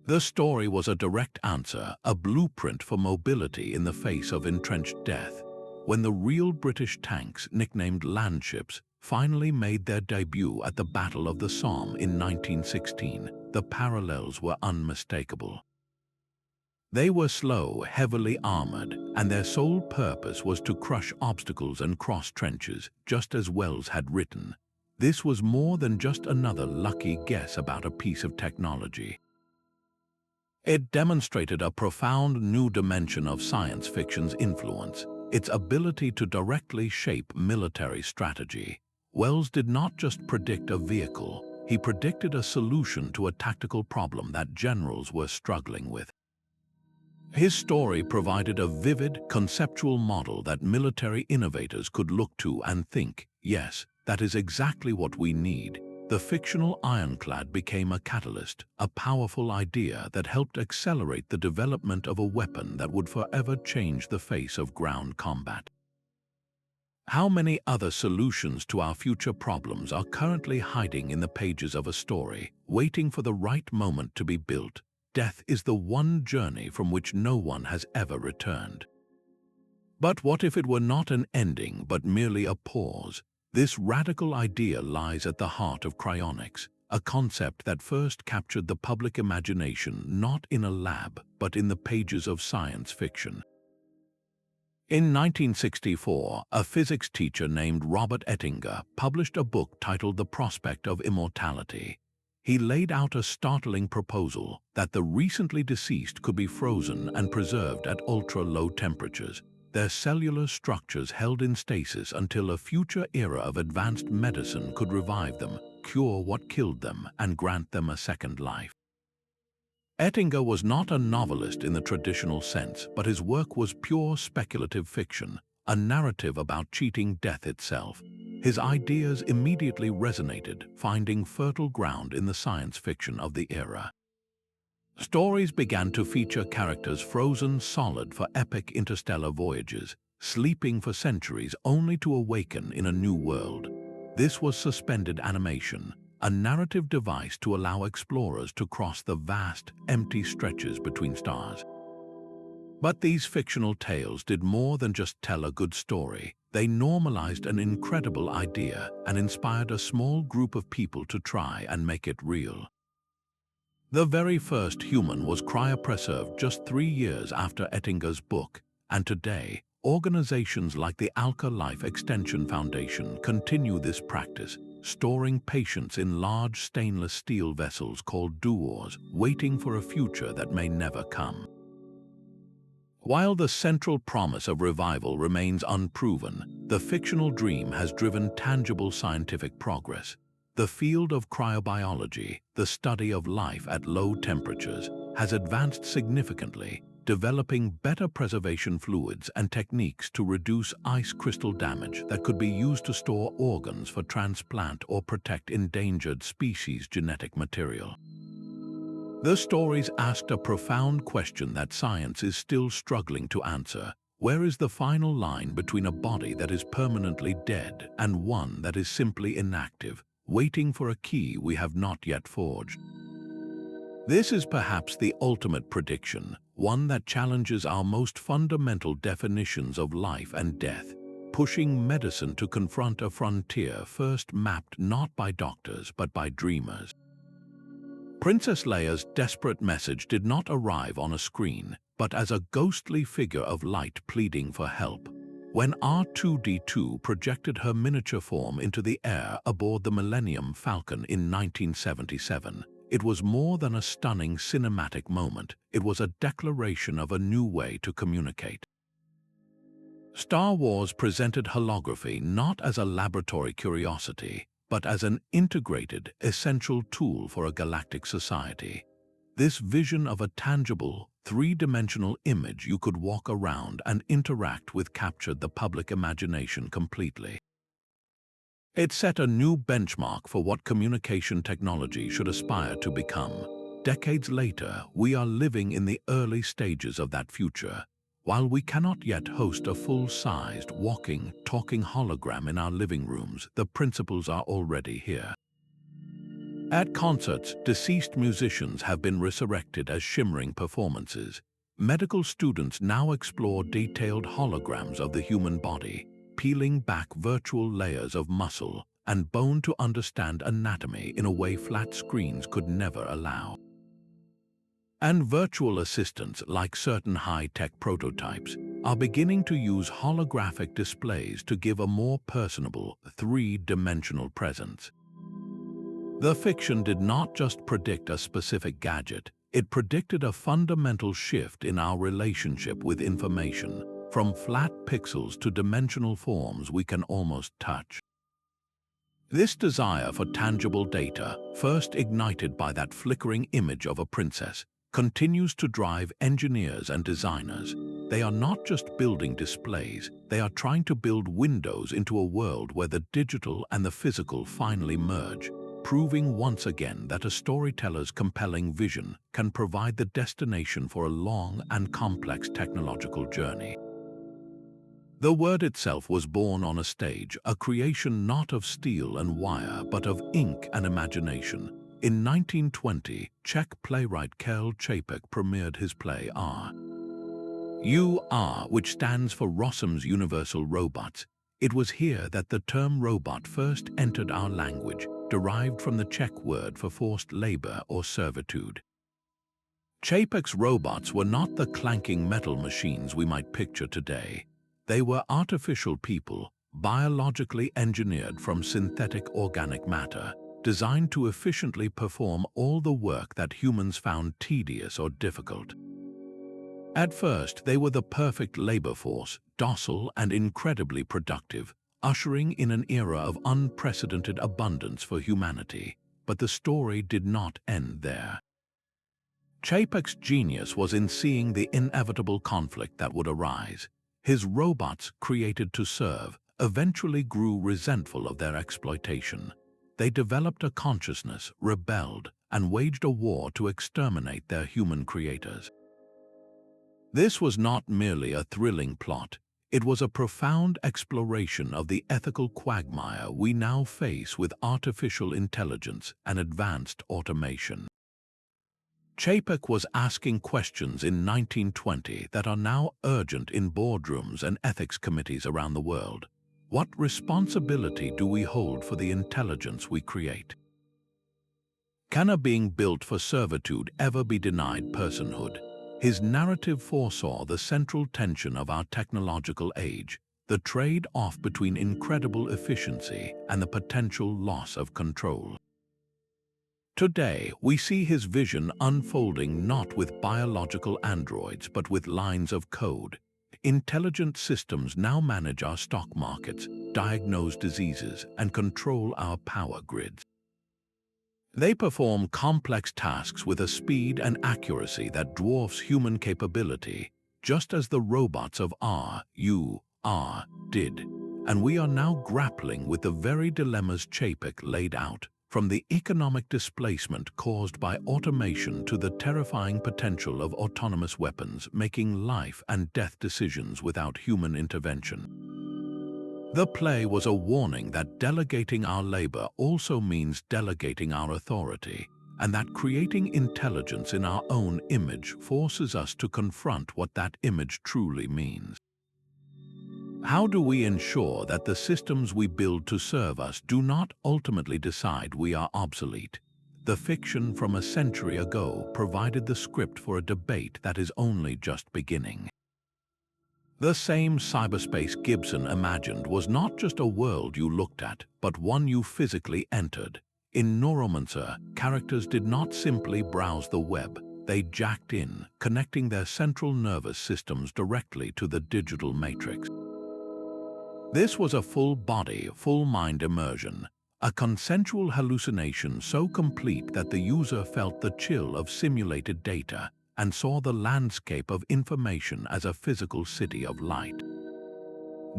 Speaker 1: The story was a direct answer, a blueprint for mobility in the face of entrenched death. When the real British tanks, nicknamed landships, finally made their debut at the Battle of the Somme in 1916, the parallels were unmistakable. They were slow, heavily armored, and their sole purpose was to crush obstacles and cross trenches, just as Wells had written. This was more than just another lucky guess about a piece of technology. It demonstrated a profound new dimension of science fiction's influence, its ability to directly shape military strategy. Wells did not just predict a vehicle, he predicted a solution to a tactical problem that generals were struggling with. His story provided a vivid, conceptual model that military innovators could look to and think, yes, that is exactly what we need. The fictional ironclad became a catalyst, a powerful idea that helped accelerate the development of a weapon that would forever change the face of ground combat. How many other solutions to our future problems are currently hiding in the pages of a story, waiting for the right moment to be built? Death is the one journey from which no one has ever returned. But what if it were not an ending, but merely a pause? This radical idea lies at the heart of cryonics, a concept that first captured the public imagination not in a lab, but in the pages of science fiction. In 1964, a physics teacher named Robert Ettinger published a book titled The Prospect of Immortality. He laid out a startling proposal that the recently deceased could be frozen and preserved at ultra-low temperatures, their cellular structures held in stasis until a future era of advanced medicine could revive them, cure what killed them, and grant them a second life. Ettinger was not a novelist in the traditional sense, but his work was pure speculative fiction, a narrative about cheating death itself. His ideas immediately resonated, finding fertile ground in the science fiction of the era. Stories began to feature characters frozen solid for epic interstellar voyages, sleeping for centuries only to awaken in a new world. This was suspended animation, a narrative device to allow explorers to cross the vast, empty stretches between stars. But these fictional tales did more than just tell a good story. They normalized an incredible idea and inspired a small group of people to try and make it real. The very first human was cryopreserved just 3 years after Ettinger's book, and today, organizations like the Alka Life Extension Foundation continue this practice, storing patients in large stainless steel vessels called duors, waiting for a future that may never come. While the central promise of revival remains unproven, the fictional dream has driven tangible scientific progress. The field of cryobiology, the study of life at low temperatures, has advanced significantly, developing better preservation fluids and techniques to reduce ice crystal damage that could be used to store organs for transplant or protect endangered species' genetic material. The stories asked a profound question that science is still struggling to answer. Where is the final line between a body that is permanently dead and one that is simply inactive, waiting for a key we have not yet forged? This is perhaps the ultimate prediction, one that challenges our most fundamental definitions of life and death, pushing medicine to confront a frontier first mapped not by doctors but by dreamers. Princess Leia's desperate message did not arrive on a screen, but as a ghostly figure of light pleading for help. When R2-D2 projected her miniature form into the air aboard the Millennium Falcon in 1977, it was more than a stunning cinematic moment. It was a declaration of a new way to communicate. Star Wars presented holography not as a laboratory curiosity, but as an integrated, essential tool for a galactic society. This vision of a tangible, three-dimensional image you could walk around and interact with captured the public imagination completely. It set a new benchmark for what communication technology should aspire to become. Decades later, we are living in the early stages of that future. While we cannot yet host a full-sized, walking, talking hologram in our living rooms, the principles are already here. At concerts, deceased musicians have been resurrected as shimmering performances. Medical students now explore detailed holograms of the human body, peeling back virtual layers of muscle and bone to understand anatomy in a way flat screens could never allow. And virtual assistants, like certain high-tech prototypes, are beginning to use holographic displays to give a more personable, three-dimensional presence. The fiction did not just predict a specific gadget, it predicted a fundamental shift in our relationship with information, from flat pixels to dimensional forms we can almost touch. This desire for tangible data, first ignited by that flickering image of a princess, continues to drive engineers and designers. They are not just building displays, they are trying to build windows into a world where the digital and the physical finally merge, proving once again that a storyteller's compelling vision can provide the destination for a long and complex technological journey. The word itself was born on a stage, a creation not of steel and wire, but of ink and imagination. In 1920, Czech playwright Karel premiered his play R, which stands for Rossum's Universal Robots. It was here that the term robot first entered our language, derived from the Czech word for forced labor or servitude. Čapek's robots were not the clanking metal machines we might picture today. They were artificial people, biologically engineered from synthetic organic matter, designed to efficiently perform all the work that humans found tedious or difficult. At first, they were the perfect labor force, docile and incredibly productive, ushering in an era of unprecedented abundance for humanity. But the story did not end there. Čapek's genius was in seeing the inevitable conflict that would arise. His robots, created to serve, eventually grew resentful of their exploitation. They developed a consciousness, rebelled, and waged a war to exterminate their human creators. This was not merely a thrilling plot, it was a profound exploration of the ethical quagmire we now face with artificial intelligence and advanced automation. Chapek was asking questions in 1920 that are now urgent in boardrooms and ethics committees around the world. What responsibility do we hold for the intelligence we create? Can a being built for servitude ever be denied personhood? His narrative foresaw the central tension of our technological age, the trade-off between incredible efficiency and the potential loss of control. Today, we see his vision unfolding not with biological androids but with lines of code. Intelligent systems now manage our stock markets, diagnose diseases, and control our power grids. They perform complex tasks with a speed and accuracy that dwarfs human capability, just as the robots of R.U.R. did. And we are now grappling with the very dilemmas Chapek laid out, from the economic displacement caused by automation to the terrifying potential of autonomous weapons making life and death decisions without human intervention. The play was a warning that delegating our labor also means delegating our authority, and that creating intelligence in our own image forces us to confront what that image truly means. How do we ensure that the systems we build to serve us do not ultimately decide we are obsolete? The fiction from a century ago provided the script for a debate that is only just beginning. The same cyberspace Gibson imagined was not just a world you looked at, but one you physically entered. In Normalizes, characters did not simply browse the web, they jacked in, connecting their central nervous systems directly to the digital matrix. This was a full-body, full-mind immersion, a consensual hallucination so complete that the user felt the chill of simulated data and saw the landscape of information as a physical city of light.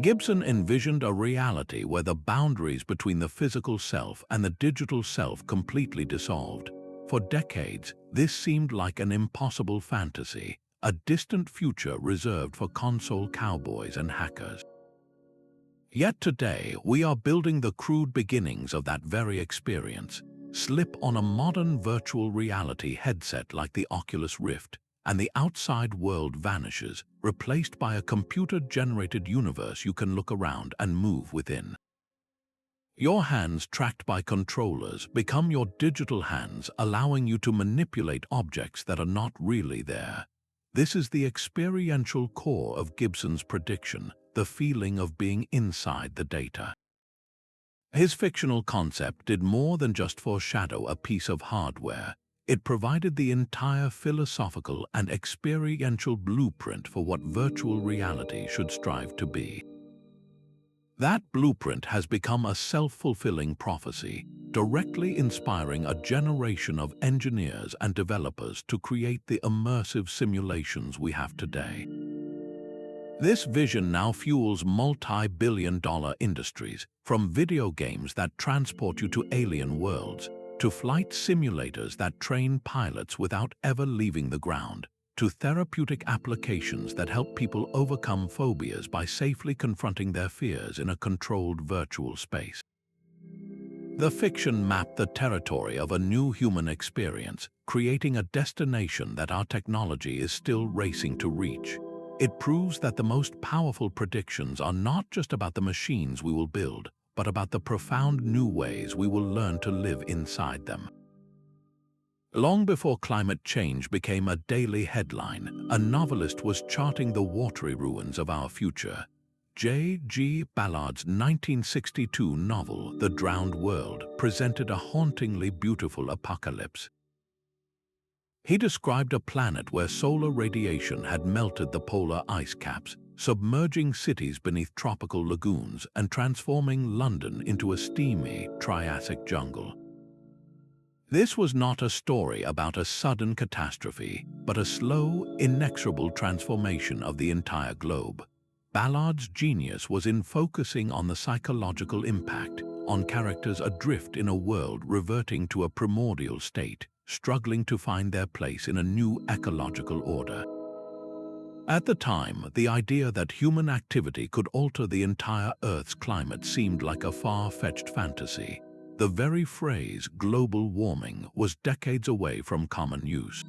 Speaker 1: Gibson envisioned a reality where the boundaries between the physical self and the digital self completely dissolved. For decades, this seemed like an impossible fantasy, a distant future reserved for console cowboys and hackers. Yet today, we are building the crude beginnings of that very experience. Slip on a modern virtual reality headset like the Oculus Rift, and the outside world vanishes, replaced by a computer-generated universe you can look around and move within. Your hands, tracked by controllers, become your digital hands, allowing you to manipulate objects that are not really there. This is the experiential core of Gibson's prediction, the feeling of being inside the data. His fictional concept did more than just foreshadow a piece of hardware. It provided the entire philosophical and experiential blueprint for what virtual reality should strive to be. That blueprint has become a self-fulfilling prophecy, directly inspiring a generation of engineers and developers to create the immersive simulations we have today. This vision now fuels multi-billion-dollar industries, from video games that transport you to alien worlds, to flight simulators that train pilots without ever leaving the ground, to therapeutic applications that help people overcome phobias by safely confronting their fears in a controlled virtual space. The fiction mapped the territory of a new human experience, creating a destination that our technology is still racing to reach. It proves that the most powerful predictions are not just about the machines we will build, but about the profound new ways we will learn to live inside them. Long before climate change became a daily headline, a novelist was charting the watery ruins of our future. J.G. Ballard's 1962 novel, The Drowned World, presented a hauntingly beautiful apocalypse. He described a planet where solar radiation had melted the polar ice caps, submerging cities beneath tropical lagoons and transforming London into a steamy Triassic jungle. This was not a story about a sudden catastrophe, but a slow, inexorable transformation of the entire globe. Ballard's genius was in focusing on the psychological impact, on characters adrift in a world reverting to a primordial state, struggling to find their place in a new ecological order. At the time, the idea that human activity could alter the entire Earth's climate seemed like a far-fetched fantasy. The very phrase global warming was decades away from common use.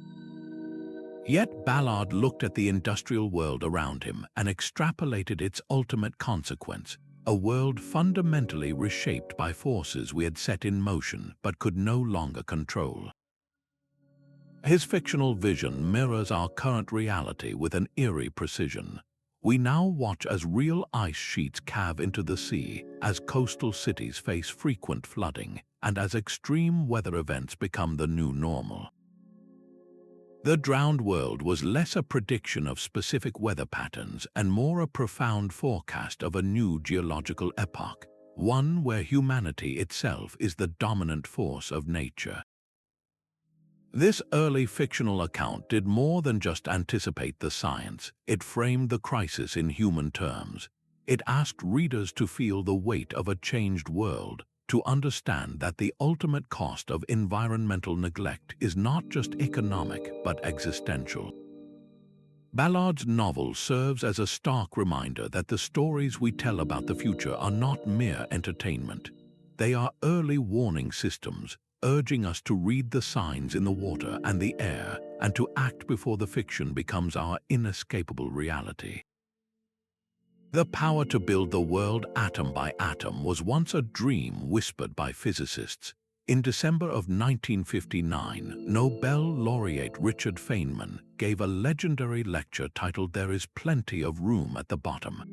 Speaker 1: Yet Ballard looked at the industrial world around him and extrapolated its ultimate consequence, a world fundamentally reshaped by forces we had set in motion but could no longer control. His fictional vision mirrors our current reality with an eerie precision. We now watch as real ice sheets calve into the sea, as coastal cities face frequent flooding, and as extreme weather events become the new normal. The Drowned World was less a prediction of specific weather patterns and more a profound forecast of a new geological epoch, one where humanity itself is the dominant force of nature. This early fictional account did more than just anticipate the science. It framed the crisis in human terms. It asked readers to feel the weight of a changed world, to understand that the ultimate cost of environmental neglect is not just economic but existential. Ballard's novel serves as a stark reminder that the stories we tell about the future are not mere entertainment. They are early warning systems, urging us to read the signs in the water and the air and to act before the fiction becomes our inescapable reality. The power to build the world atom by atom was once a dream whispered by physicists. In December of 1959, Nobel laureate Richard Feynman gave a legendary lecture titled "There is Plenty of Room at the Bottom."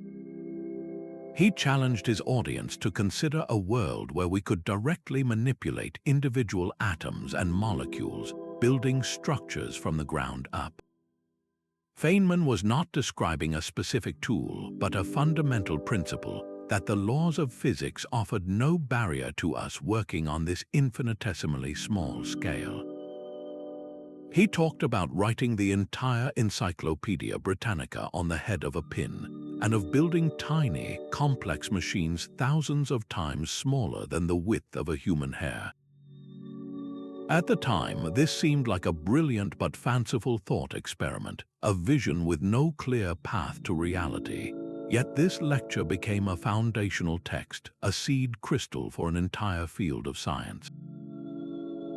Speaker 1: He challenged his audience to consider a world where we could directly manipulate individual atoms and molecules, building structures from the ground up. Feynman was not describing a specific tool, but a fundamental principle that the laws of physics offered no barrier to us working on this infinitesimally small scale. He talked about writing the entire Encyclopedia Britannica on the head of a pin, and of building tiny, complex machines thousands of times smaller than the width of a human hair. At the time, this seemed like a brilliant but fanciful thought experiment, a vision with no clear path to reality. Yet this lecture became a foundational text, a seed crystal for an entire field of science.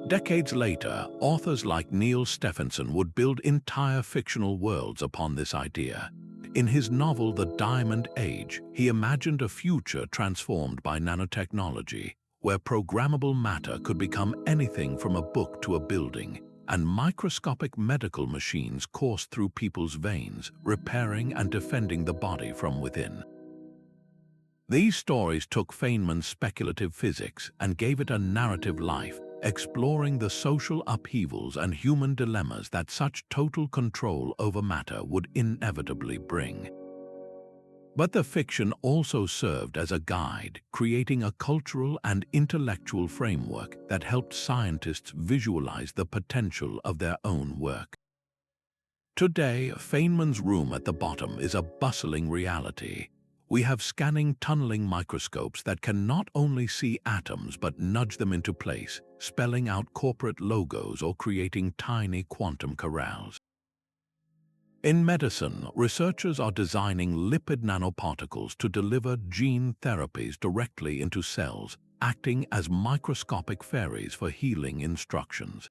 Speaker 1: Decades later, authors like Neil Stephenson would build entire fictional worlds upon this idea. In his novel The Diamond Age, he imagined a future transformed by nanotechnology, where programmable matter could become anything from a book to a building, and microscopic medical machines coursed through people's veins, repairing and defending the body from within. These stories took Feynman's speculative physics and gave it a narrative life, exploring the social upheavals and human dilemmas that such total control over matter would inevitably bring. But the fiction also served as a guide, creating a cultural and intellectual framework that helped scientists visualize the potential of their own work. Today, Feynman's room at the bottom is a bustling reality. We have scanning tunneling microscopes that can not only see atoms but nudge them into place, spelling out corporate logos or creating tiny quantum corrals. In medicine, researchers are designing lipid nanoparticles to deliver gene therapies directly into cells, acting as microscopic fairies for healing instructions.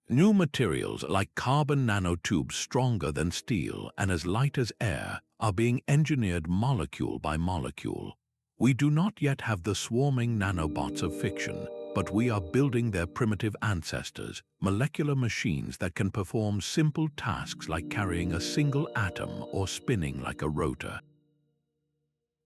Speaker 1: New materials like carbon nanotubes stronger than steel and as light as air are being engineered molecule by molecule. We do not yet have the swarming nanobots of fiction, but we are building their primitive ancestors, molecular machines that can perform simple tasks like carrying a single atom or spinning like a rotor.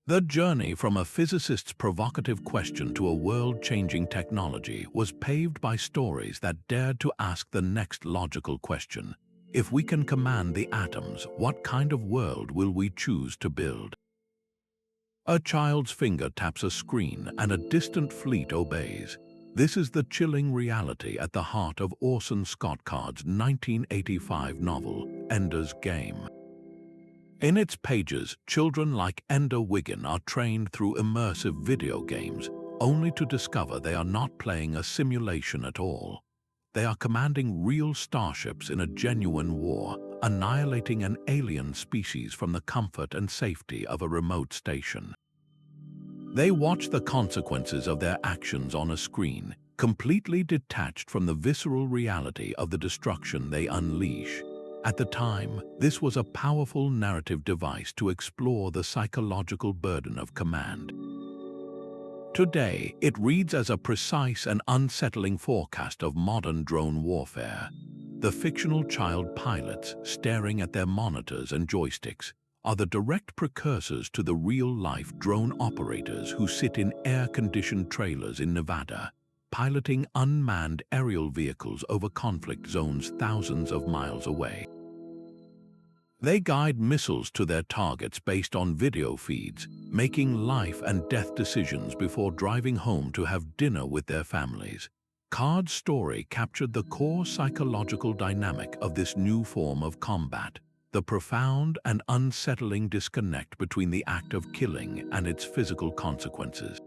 Speaker 1: The journey from a physicist's provocative question to a world-changing technology was paved by stories that dared to ask the next logical question. If we can command the atoms, what kind of world will we choose to build? A child's finger taps a screen and a distant fleet obeys. This is the chilling reality at the heart of Orson Scott Card's 1985 novel, Ender's Game. In its pages, children like Ender Wiggin are trained through immersive video games, only to discover they are not playing a simulation at all. they are commanding real starships in a genuine war, annihilating an alien species from the comfort and safety of a remote station. They watch the consequences of their actions on a screen, completely detached from the visceral reality of the destruction they unleash. At the time, this was a powerful narrative device to explore the psychological burden of command. Today, it reads as a precise and unsettling forecast of modern drone warfare. The fictional child pilots, staring at their monitors and joysticks, are the direct precursors to the real-life drone operators who sit in air-conditioned trailers in Nevada, piloting unmanned aerial vehicles over conflict zones thousands of miles away. They guide missiles to their targets based on video feeds, making life and death decisions before driving home to have dinner with their families. Card's story captured the core psychological dynamic of this new form of combat, the profound and unsettling disconnect between the act of killing and its physical consequences.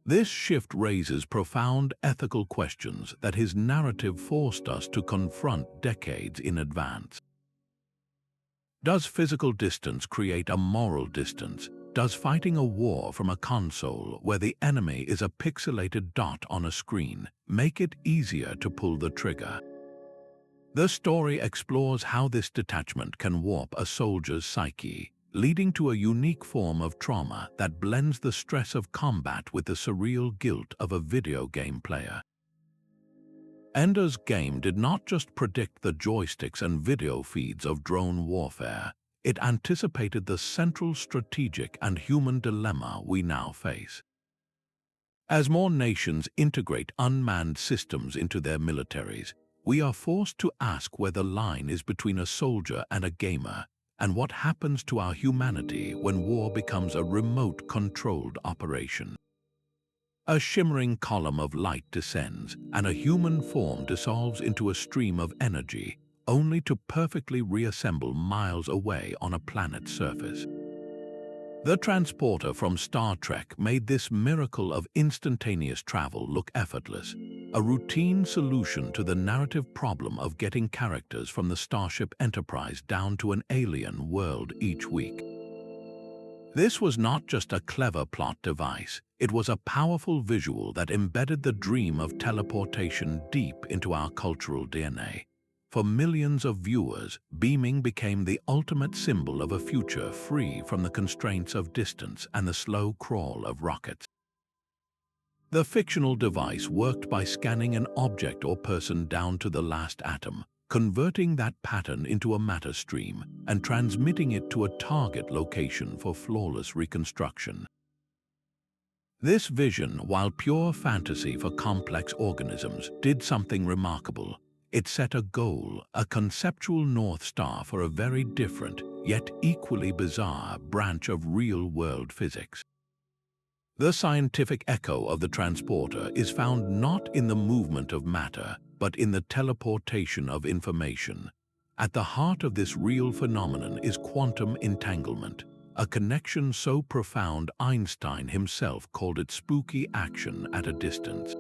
Speaker 1: This shift raises profound ethical questions that his narrative forced us to confront decades in advance. Does physical distance create a moral distance? Does fighting a war from a console where the enemy is a pixelated dot on a screen make it easier to pull the trigger? The story explores how this detachment can warp a soldier's psyche, leading to a unique form of trauma that blends the stress of combat with the surreal guilt of a video game player. Ender's Game did not just predict the joysticks and video feeds of drone warfare, it anticipated the central strategic and human dilemma we now face. As more nations integrate unmanned systems into their militaries, we are forced to ask where the line is between a soldier and a gamer, and what happens to our humanity when war becomes a remote-controlled operation. A shimmering column of light descends, and a human form dissolves into a stream of energy, only to perfectly reassemble miles away on a planet's surface. The transporter from Star Trek made this miracle of instantaneous travel look effortless, a routine solution to the narrative problem of getting characters from the Starship Enterprise down to an alien world each week. This was not just a clever plot device, it was a powerful visual that embedded the dream of teleportation deep into our cultural DNA. For millions of viewers, beaming became the ultimate symbol of a future free from the constraints of distance and the slow crawl of rockets. The fictional device worked by scanning an object or person down to the last atom, converting that pattern into a matter stream and transmitting it to a target location for flawless reconstruction. This vision, while pure fantasy for complex organisms, did something remarkable. It set a goal, a conceptual North Star for a very different, yet equally bizarre branch of real-world physics. The scientific echo of the transporter is found not in the movement of matter, but in the teleportation of information. At the heart of this real phenomenon is quantum entanglement, a connection so profound Einstein himself called it spooky action at a distance.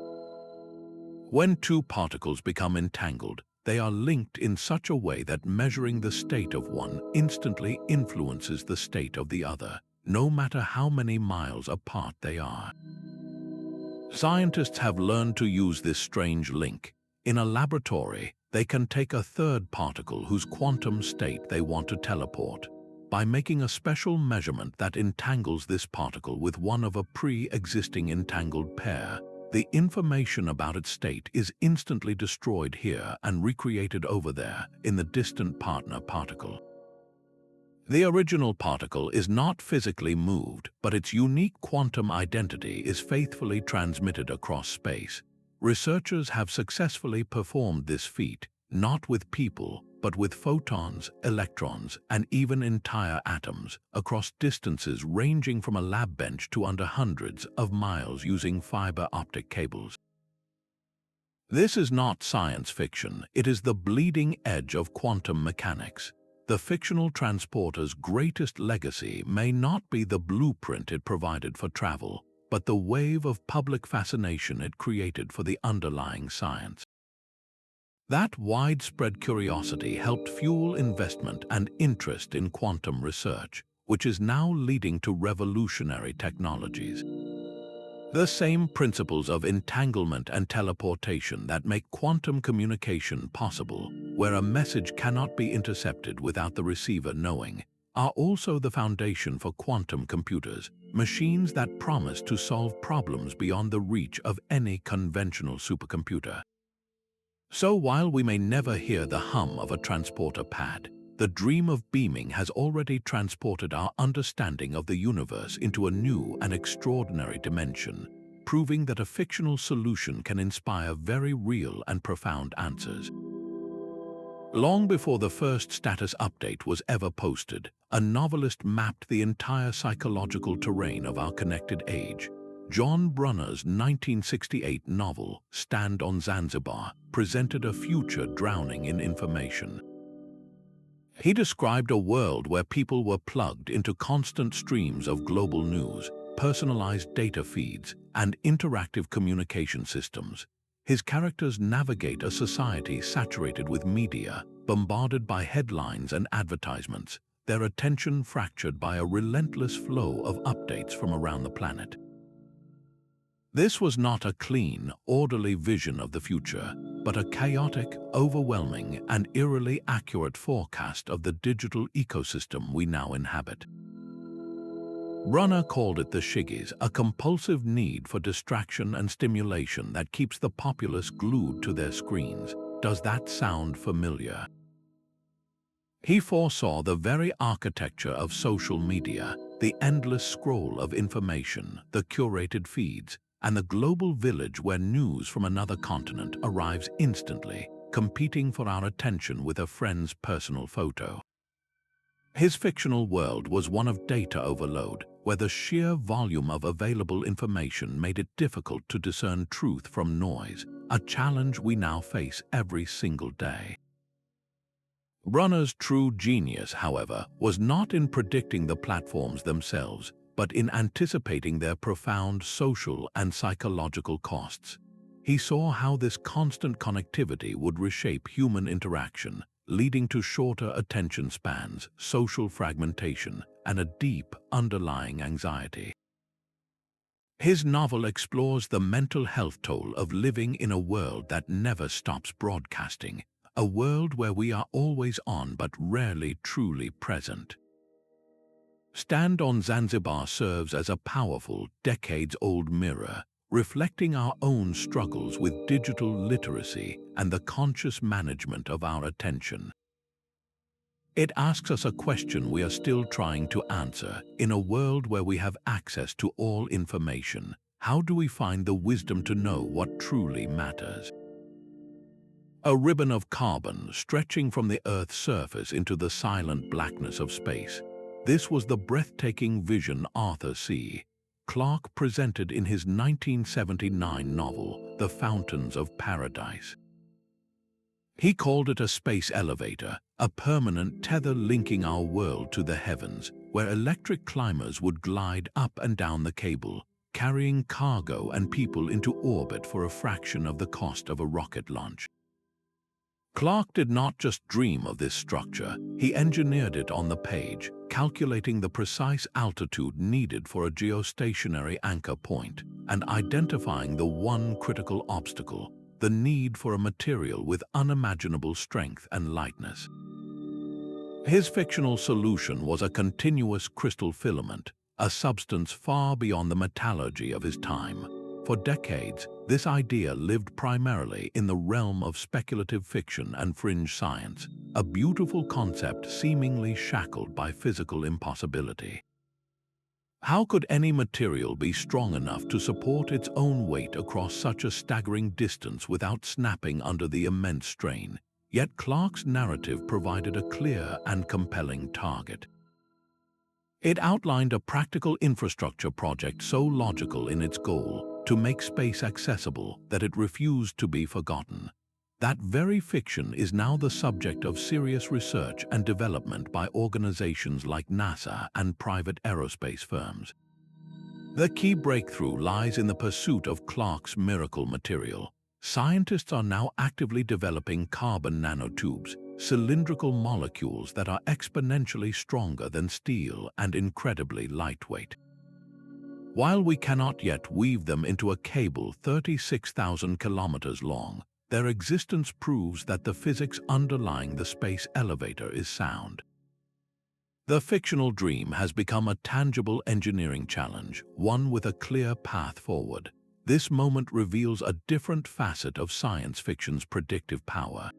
Speaker 1: When two particles become entangled, they are linked in such a way that measuring the state of one instantly influences the state of the other, no matter how many miles apart they are. Scientists have learned to use this strange link. In a laboratory, they can take a third particle whose quantum state they want to teleport. By making a special measurement that entangles this particle with one of a pre-existing entangled pair, the information about its state is instantly destroyed here and recreated over there in the distant partner particle. The original particle is not physically moved, but its unique quantum identity is faithfully transmitted across space. Researchers have successfully performed this feat, not with people, but with photons, electrons, and even entire atoms, across distances ranging from a lab bench to under hundreds of miles using fiber optic cables. This is not science fiction, it is the bleeding edge of quantum mechanics. The fictional transporter's greatest legacy may not be the blueprint it provided for travel, but the wave of public fascination it created for the underlying science. That widespread curiosity helped fuel investment and interest in quantum research, which is now leading to revolutionary technologies. The same principles of entanglement and teleportation that make quantum communication possible, where a message cannot be intercepted without the receiver knowing, are also the foundation for quantum computers, machines that promise to solve problems beyond the reach of any conventional supercomputer. So while we may never hear the hum of a transporter pad, the dream of beaming has already transported our understanding of the universe into a new and extraordinary dimension, proving that a fictional solution can inspire very real and profound answers. Long before the first status update was ever posted, a novelist mapped the entire psychological terrain of our connected age. John Brunner's 1968 novel, Stand on Zanzibar, presented a future drowning in information. He described a world where people were plugged into constant streams of global news, personalized data feeds, and interactive communication systems. His characters navigate a society saturated with media, bombarded by headlines and advertisements, their attention fractured by a relentless flow of updates from around the planet. This was not a clean, orderly vision of the future, but a chaotic, overwhelming, and eerily accurate forecast of the digital ecosystem we now inhabit. Brunner called it the shiggies, a compulsive need for distraction and stimulation that keeps the populace glued to their screens. Does that sound familiar? He foresaw the very architecture of social media, the endless scroll of information, the curated feeds, and the global village where news from another continent arrives instantly, competing for our attention with a friend's personal photo. His fictional world was one of data overload, where the sheer volume of available information made it difficult to discern truth from noise, a challenge we now face every single day. Brunner's true genius, however, was not in predicting the platforms themselves, but in anticipating their profound social and psychological costs. He saw how this constant connectivity would reshape human interaction, leading to shorter attention spans, social fragmentation, and a deep underlying anxiety. His novel explores the mental health toll of living in a world that never stops broadcasting, a world where we are always on but rarely truly present. Stand on Zanzibar serves as a powerful, decades-old mirror, reflecting our own struggles with digital literacy and the conscious management of our attention. It asks us a question we are still trying to answer. In a world where we have access to all information, how do we find the wisdom to know what truly matters? A ribbon of carbon stretching from the Earth's surface into the silent blackness of space. This was the breathtaking vision Arthur C. Clarke presented in his 1979 novel, The Fountains of Paradise. He called it a space elevator, a permanent tether linking our world to the heavens, where electric climbers would glide up and down the cable, carrying cargo and people into orbit for a fraction of the cost of a rocket launch. Clarke did not just dream of this structure, he engineered it on the page, calculating the precise altitude needed for a geostationary anchor point, and identifying the one critical obstacle, the need for a material with unimaginable strength and lightness. His fictional solution was a continuous crystal filament, a substance far beyond the metallurgy of his time. For decades, this idea lived primarily in the realm of speculative fiction and fringe science, a beautiful concept seemingly shackled by physical impossibility. How could any material be strong enough to support its own weight across such a staggering distance without snapping under the immense strain? Yet Clarke's narrative provided a clear and compelling target. It outlined a practical infrastructure project so logical in its goal, to make space accessible, that it refused to be forgotten. That very fiction is now the subject of serious research and development by organizations like NASA and private aerospace firms. The key breakthrough lies in the pursuit of Clarke's miracle material, Scientists are now actively developing carbon nanotubes, cylindrical molecules that are exponentially stronger than steel and incredibly lightweight. While we cannot yet weave them into a cable 36,000 kilometers long, their existence proves that the physics underlying the space elevator is sound. The fictional dream has become a tangible engineering challenge, one with a clear path forward. This moment reveals a different facet of science fiction's predictive power.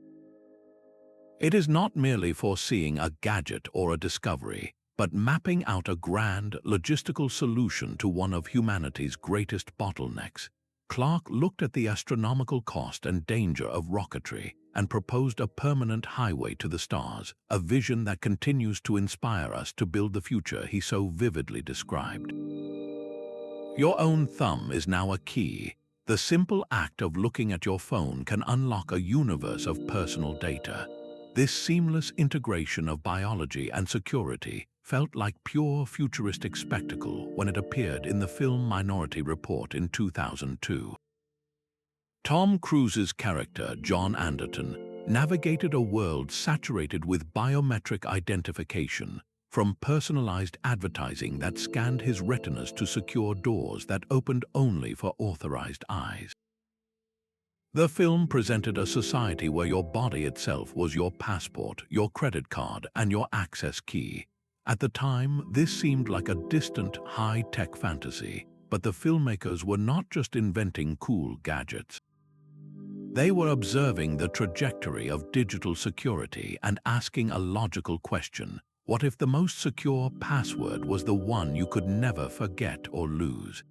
Speaker 1: It is not merely foreseeing a gadget or a discovery, but mapping out a grand, logistical solution to one of humanity's greatest bottlenecks. Clarke looked at the astronomical cost and danger of rocketry and proposed a permanent highway to the stars, a vision that continues to inspire us to build the future he so vividly described. Your own thumb is now a key. The simple act of looking at your phone can unlock a universe of personal data. This seamless integration of biology and security felt like pure futuristic spectacle when it appeared in the film Minority Report in 2002. Tom Cruise's character, John Anderton, navigated a world saturated with biometric identification, from personalized advertising that scanned his retinas to secure doors that opened only for authorized eyes. The film presented a society where your body itself was your passport, your credit card, and your access key. At the time, this seemed like a distant, high-tech fantasy, but the filmmakers were not just inventing cool gadgets. They were observing the trajectory of digital security and asking a logical question: what if the most secure password was the one you could never forget or lose?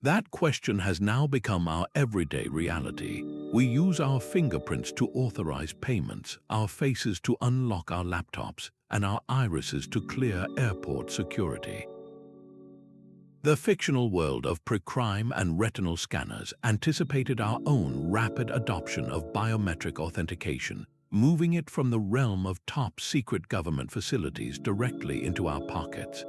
Speaker 1: That question has now become our everyday reality. We use our fingerprints to authorize payments, our faces to unlock our laptops, and our irises to clear airport security. The fictional world of pre-crime and retinal scanners anticipated our own rapid adoption of biometric authentication, moving it from the realm of top-secret government facilities directly into our pockets.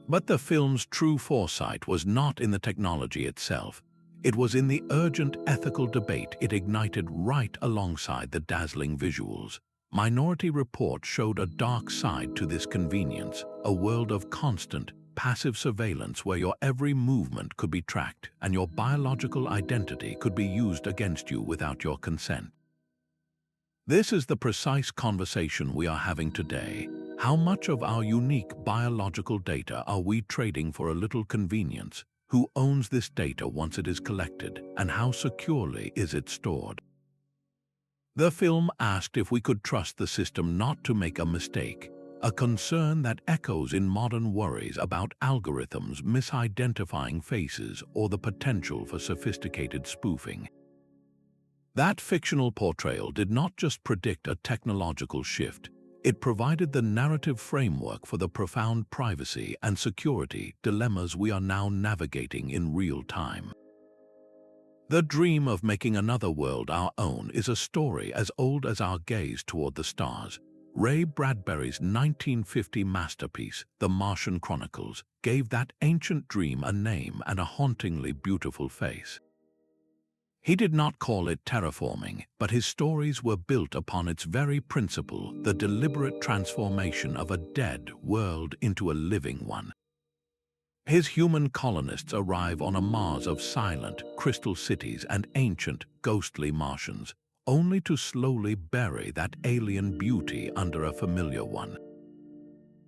Speaker 1: But the film's true foresight was not in the technology itself. It was in the urgent ethical debate it ignited right alongside the dazzling visuals. Minority Report showed a dark side to this convenience, a world of constant, passive surveillance where your every movement could be tracked and your biological identity could be used against you without your consent. This is the precise conversation we are having today. How much of our unique biological data are we trading for a little convenience? Who owns this data once it is collected, and how securely is it stored? The film asked if we could trust the system not to make a mistake, a concern that echoes in modern worries about algorithms misidentifying faces or the potential for sophisticated spoofing. That fictional portrayal did not just predict a technological shift, it provided the narrative framework for the profound privacy and security dilemmas we are now navigating in real time. The dream of making another world our own is a story as old as our gaze toward the stars. Ray Bradbury's 1950 masterpiece, The Martian Chronicles, gave that ancient dream a name and a hauntingly beautiful face. He did not call it terraforming, but his stories were built upon its very principle, the deliberate transformation of a dead world into a living one. His human colonists arrive on a Mars of silent, crystal cities and ancient, ghostly Martians, only to slowly bury that alien beauty under a familiar one.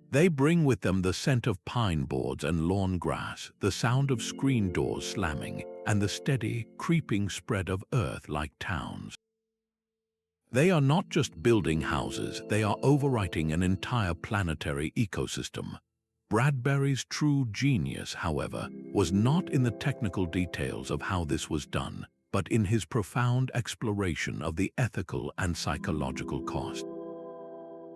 Speaker 1: They bring with them the scent of pine boards and lawn grass, the sound of screen doors slamming, and the steady, creeping spread of earth like towns. They are not just building houses, they are overwriting an entire planetary ecosystem. Bradbury's true genius, however, was not in the technical details of how this was done, but in his profound exploration of the ethical and psychological cost.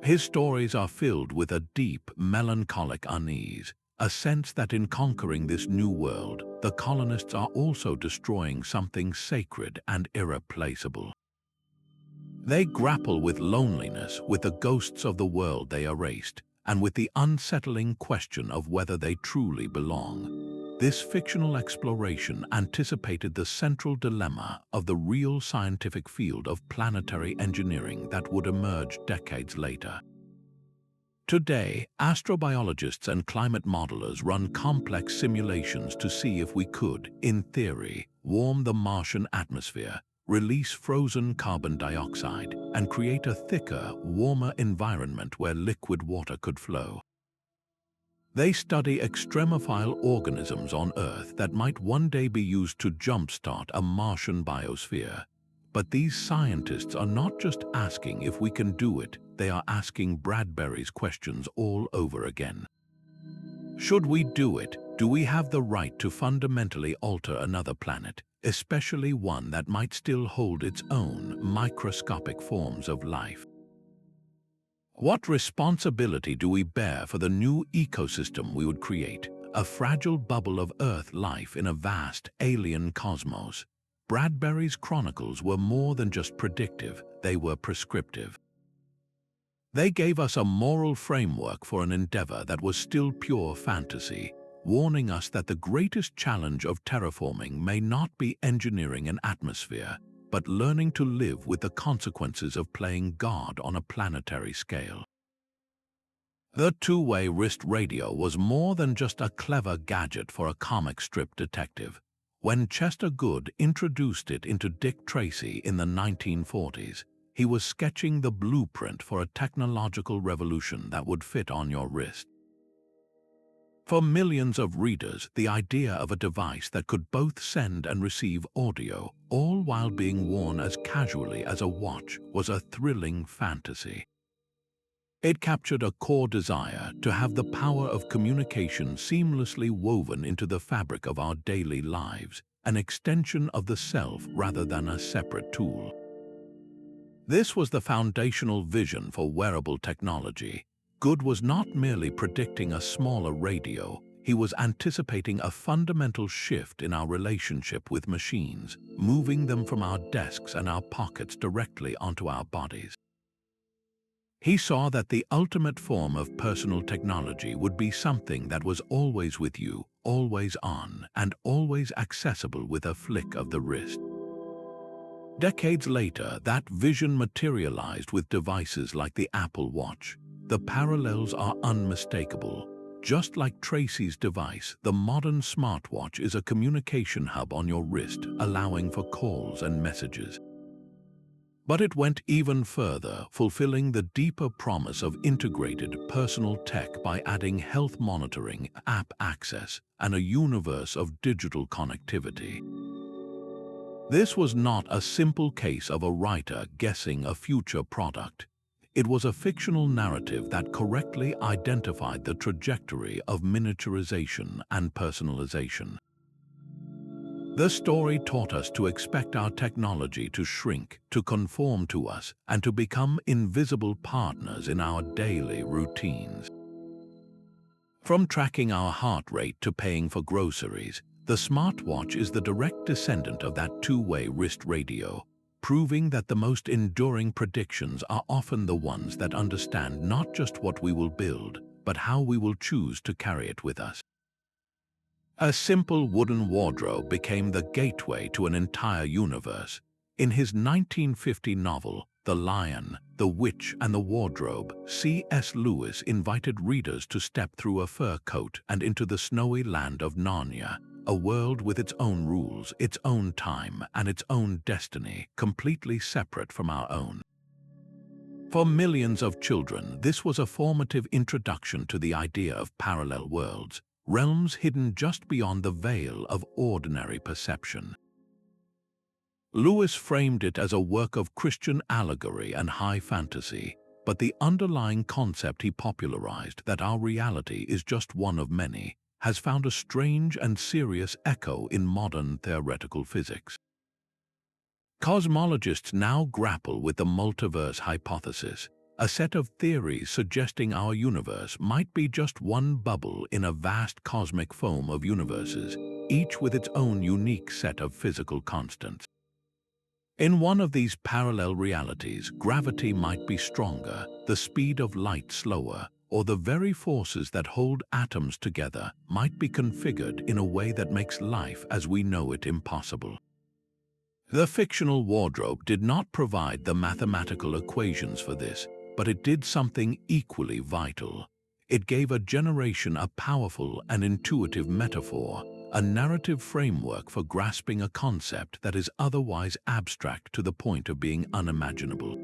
Speaker 1: His stories are filled with a deep, melancholic unease, a sense that in conquering this new world, the colonists are also destroying something sacred and irreplaceable. They grapple with loneliness, with the ghosts of the world they erased, and with the unsettling question of whether they truly belong. This fictional exploration anticipated the central dilemma of the real scientific field of planetary engineering that would emerge decades later. Today, astrobiologists and climate modelers run complex simulations to see if we could, in theory, warm the Martian atmosphere, release frozen carbon dioxide, and create a thicker, warmer environment where liquid water could flow. They study extremophile organisms on Earth that might one day be used to jumpstart a Martian biosphere. But these scientists are not just asking if we can do it, they are asking Bradbury's questions all over again. Should we do it? Do we have the right to fundamentally alter another planet, especially one that might still hold its own microscopic forms of life? What responsibility do we bear for the new ecosystem we would create, a fragile bubble of Earth life in a vast alien cosmos? Bradbury's chronicles were more than just predictive, they were prescriptive. They gave us a moral framework for an endeavor that was still pure fantasy, warning us that the greatest challenge of terraforming may not be engineering an atmosphere, but learning to live with the consequences of playing God on a planetary scale. The two-way wrist radio was more than just a clever gadget for a comic strip detective. When Chester Gould introduced it into Dick Tracy in the 1940s, he was sketching the blueprint for a technological revolution that would fit on your wrist. For millions of readers, the idea of a device that could both send and receive audio, all while being worn as casually as a watch, was a thrilling fantasy. It captured a core desire to have the power of communication seamlessly woven into the fabric of our daily lives, an extension of the self rather than a separate tool. This was the foundational vision for wearable technology. Gould was not merely predicting a smaller radio, he was anticipating a fundamental shift in our relationship with machines, moving them from our desks and our pockets directly onto our bodies. He saw that the ultimate form of personal technology would be something that was always with you, always on, and always accessible with a flick of the wrist. Decades later, that vision materialized with devices like the Apple Watch. The parallels are unmistakable. Just like Tracy's device, the modern smartwatch is a communication hub on your wrist, allowing for calls and messages. But it went even further, fulfilling the deeper promise of integrated personal tech by adding health monitoring, app access, and a universe of digital connectivity. This was not a simple case of a writer guessing a future product. It was a fictional narrative that correctly identified the trajectory of miniaturization and personalization. The story taught us to expect our technology to shrink, to conform to us, and to become invisible partners in our daily routines. From tracking our heart rate to paying for groceries, the smartwatch is the direct descendant of that two-way wrist radio, proving that the most enduring predictions are often the ones that understand not just what we will build, but how we will choose to carry it with us. A simple wooden wardrobe became the gateway to an entire universe. In his 1950 novel, The Lion, the Witch, and the Wardrobe, C.S. Lewis invited readers to step through a fur coat and into the snowy land of Narnia, a world with its own rules, its own time, and its own destiny, completely separate from our own. For millions of children, this was a formative introduction to the idea of parallel worlds, realms hidden just beyond the veil of ordinary perception. Lewis framed it as a work of Christian allegory and high fantasy, but the underlying concept he popularized, that our reality is just one of many, has found a strange and serious echo in modern theoretical physics. Cosmologists now grapple with the multiverse hypothesis, a set of theories suggesting our universe might be just one bubble in a vast cosmic foam of universes, each with its own unique set of physical constants. In one of these parallel realities, gravity might be stronger, the speed of light slower, or the very forces that hold atoms together might be configured in a way that makes life as we know it impossible. The fictional wardrobe did not provide the mathematical equations for this, but it did something equally vital. It gave a generation a powerful and intuitive metaphor, a narrative framework for grasping a concept that is otherwise abstract to the point of being unimaginable.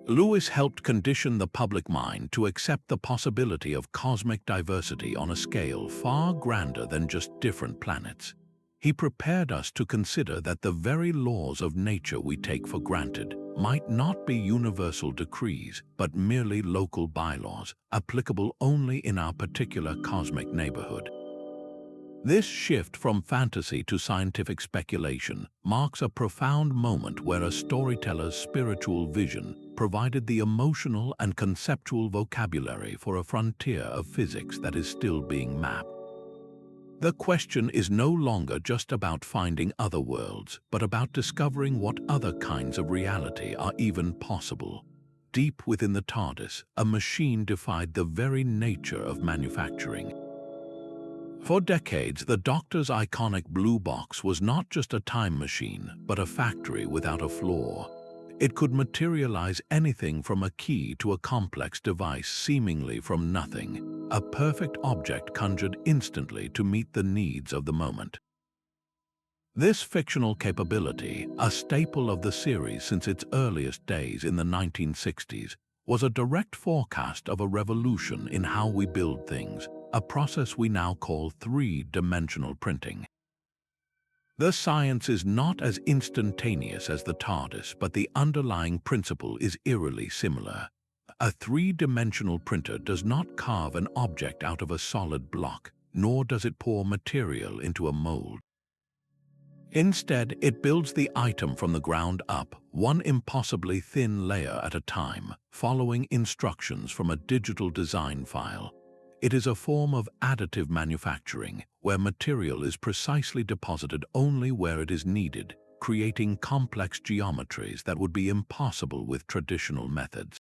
Speaker 1: Lewis helped condition the public mind to accept the possibility of cosmic diversity on a scale far grander than just different planets. He prepared us to consider that the very laws of nature we take for granted might not be universal decrees, but merely local bylaws, applicable only in our particular cosmic neighborhood. This shift from fantasy to scientific speculation marks a profound moment where a storyteller's spiritual vision provided the emotional and conceptual vocabulary for a frontier of physics that is still being mapped. The question is no longer just about finding other worlds, but about discovering what other kinds of reality are even possible. Deep within the TARDIS, a machine defied the very nature of manufacturing. For decades, the Doctor's iconic blue box was not just a time machine, but a factory without a flaw. It could materialize anything from a key to a complex device seemingly from nothing, a perfect object conjured instantly to meet the needs of the moment. This fictional capability, a staple of the series since its earliest days in the 1960s, was a direct forecast of a revolution in how we build things, a process we now call three-dimensional printing. The science is not as instantaneous as the TARDIS, but the underlying principle is eerily similar. A three-dimensional printer does not carve an object out of a solid block, nor does it pour material into a mold. Instead, it builds the item from the ground up, one impossibly thin layer at a time, following instructions from a digital design file. It is a form of additive manufacturing, where material is precisely deposited only where it is needed, creating complex geometries that would be impossible with traditional methods.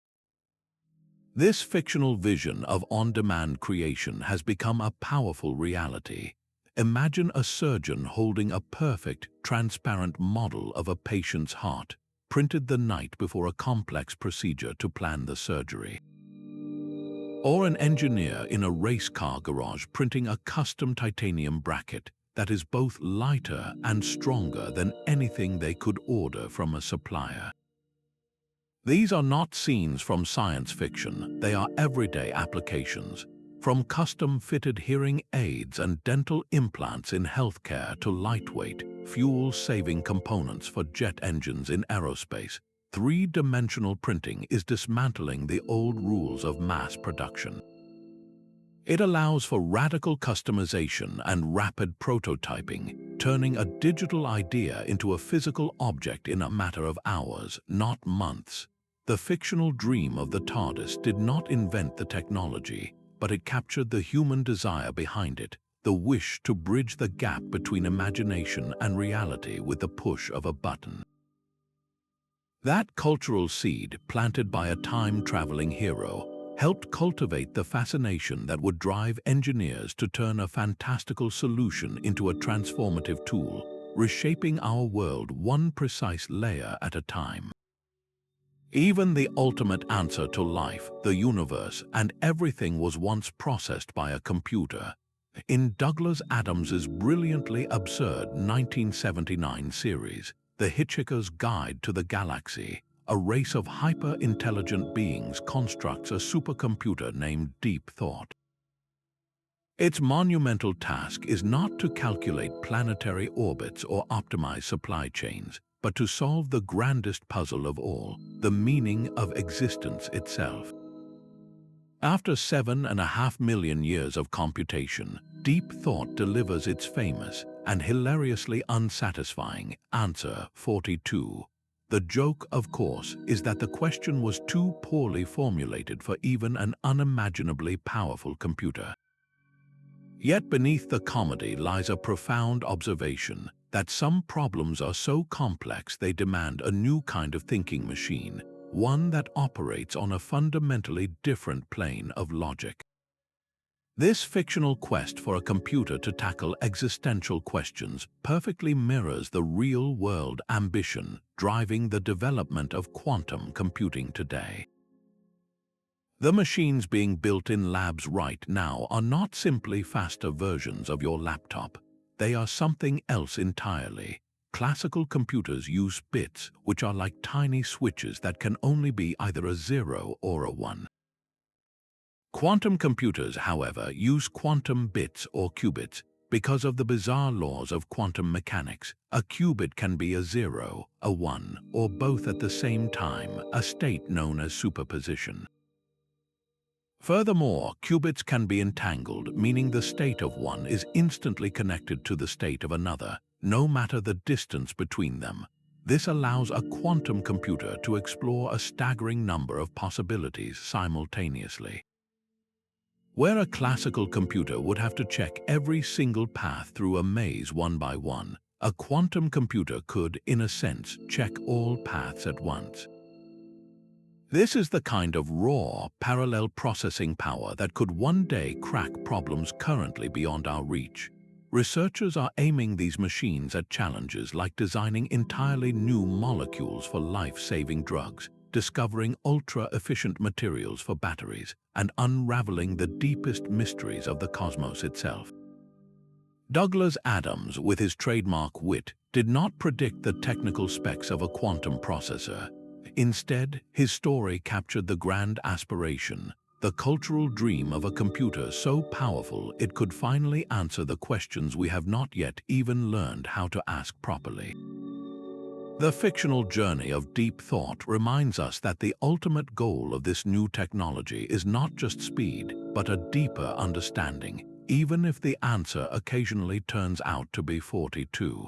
Speaker 1: This fictional vision of on-demand creation has become a powerful reality. Imagine a surgeon holding a perfect, transparent model of a patient's heart, printed the night before a complex procedure to plan the surgery. Or an engineer in a race car garage printing a custom titanium bracket that is both lighter and stronger than anything they could order from a supplier. These are not scenes from science fiction, they are everyday applications. From custom-fitted hearing aids and dental implants in healthcare to lightweight, fuel-saving components for jet engines in aerospace, three-dimensional printing is dismantling the old rules of mass production. It allows for radical customization and rapid prototyping, turning a digital idea into a physical object in a matter of hours, not months. The fictional dream of the TARDIS did not invent the technology, but it captured the human desire behind it, the wish to bridge the gap between imagination and reality with the push of a button. That cultural seed, planted by a time-traveling hero, helped cultivate the fascination that would drive engineers to turn a fantastical solution into a transformative tool, reshaping our world one precise layer at a time. Even the ultimate answer to life, the universe, and everything was once processed by a computer. In Douglas Adams's brilliantly absurd 1979 series, The Hitchhiker's Guide to the Galaxy, a race of hyper-intelligent beings constructs a supercomputer named Deep Thought. Its monumental task is not to calculate planetary orbits or optimize supply chains, but to solve the grandest puzzle of all, the meaning of existence itself. After 7.5 million years of computation, Deep Thought delivers its famous and hilariously unsatisfying answer 42. The joke, of course, is that the question was too poorly formulated for even an unimaginably powerful computer. Yet beneath the comedy lies a profound observation that some problems are so complex they demand a new kind of thinking machine, one that operates on a fundamentally different plane of logic. This fictional quest for a computer to tackle existential questions perfectly mirrors the real-world ambition driving the development of quantum computing today. The machines being built in labs right now are not simply faster versions of your laptop. They are something else entirely. Classical computers use bits, which are like tiny switches that can only be either a 0 or a 1. Quantum computers, however, use quantum bits or qubits. Because of the bizarre laws of quantum mechanics, a qubit can be a 0, a 1, or both at the same time, a state known as superposition. Furthermore, qubits can be entangled, meaning the state of one is instantly connected to the state of another, no matter the distance between them. This allows a quantum computer to explore a staggering number of possibilities simultaneously. Where a classical computer would have to check every single path through a maze one by one, a quantum computer could, in a sense, check all paths at once. This is the kind of raw, parallel processing power that could one day crack problems currently beyond our reach. Researchers are aiming these machines at challenges like designing entirely new molecules for life-saving drugs, discovering ultra-efficient materials for batteries, and unraveling the deepest mysteries of the cosmos itself. Douglas Adams, with his trademark wit, did not predict the technical specs of a quantum processor. Instead, his story captured the grand aspiration, the cultural dream of a computer so powerful it could finally answer the questions we have not yet even learned how to ask properly. The fictional journey of deep thought reminds us that the ultimate goal of this new technology is not just speed, but a deeper understanding, even if the answer occasionally turns out to be 42.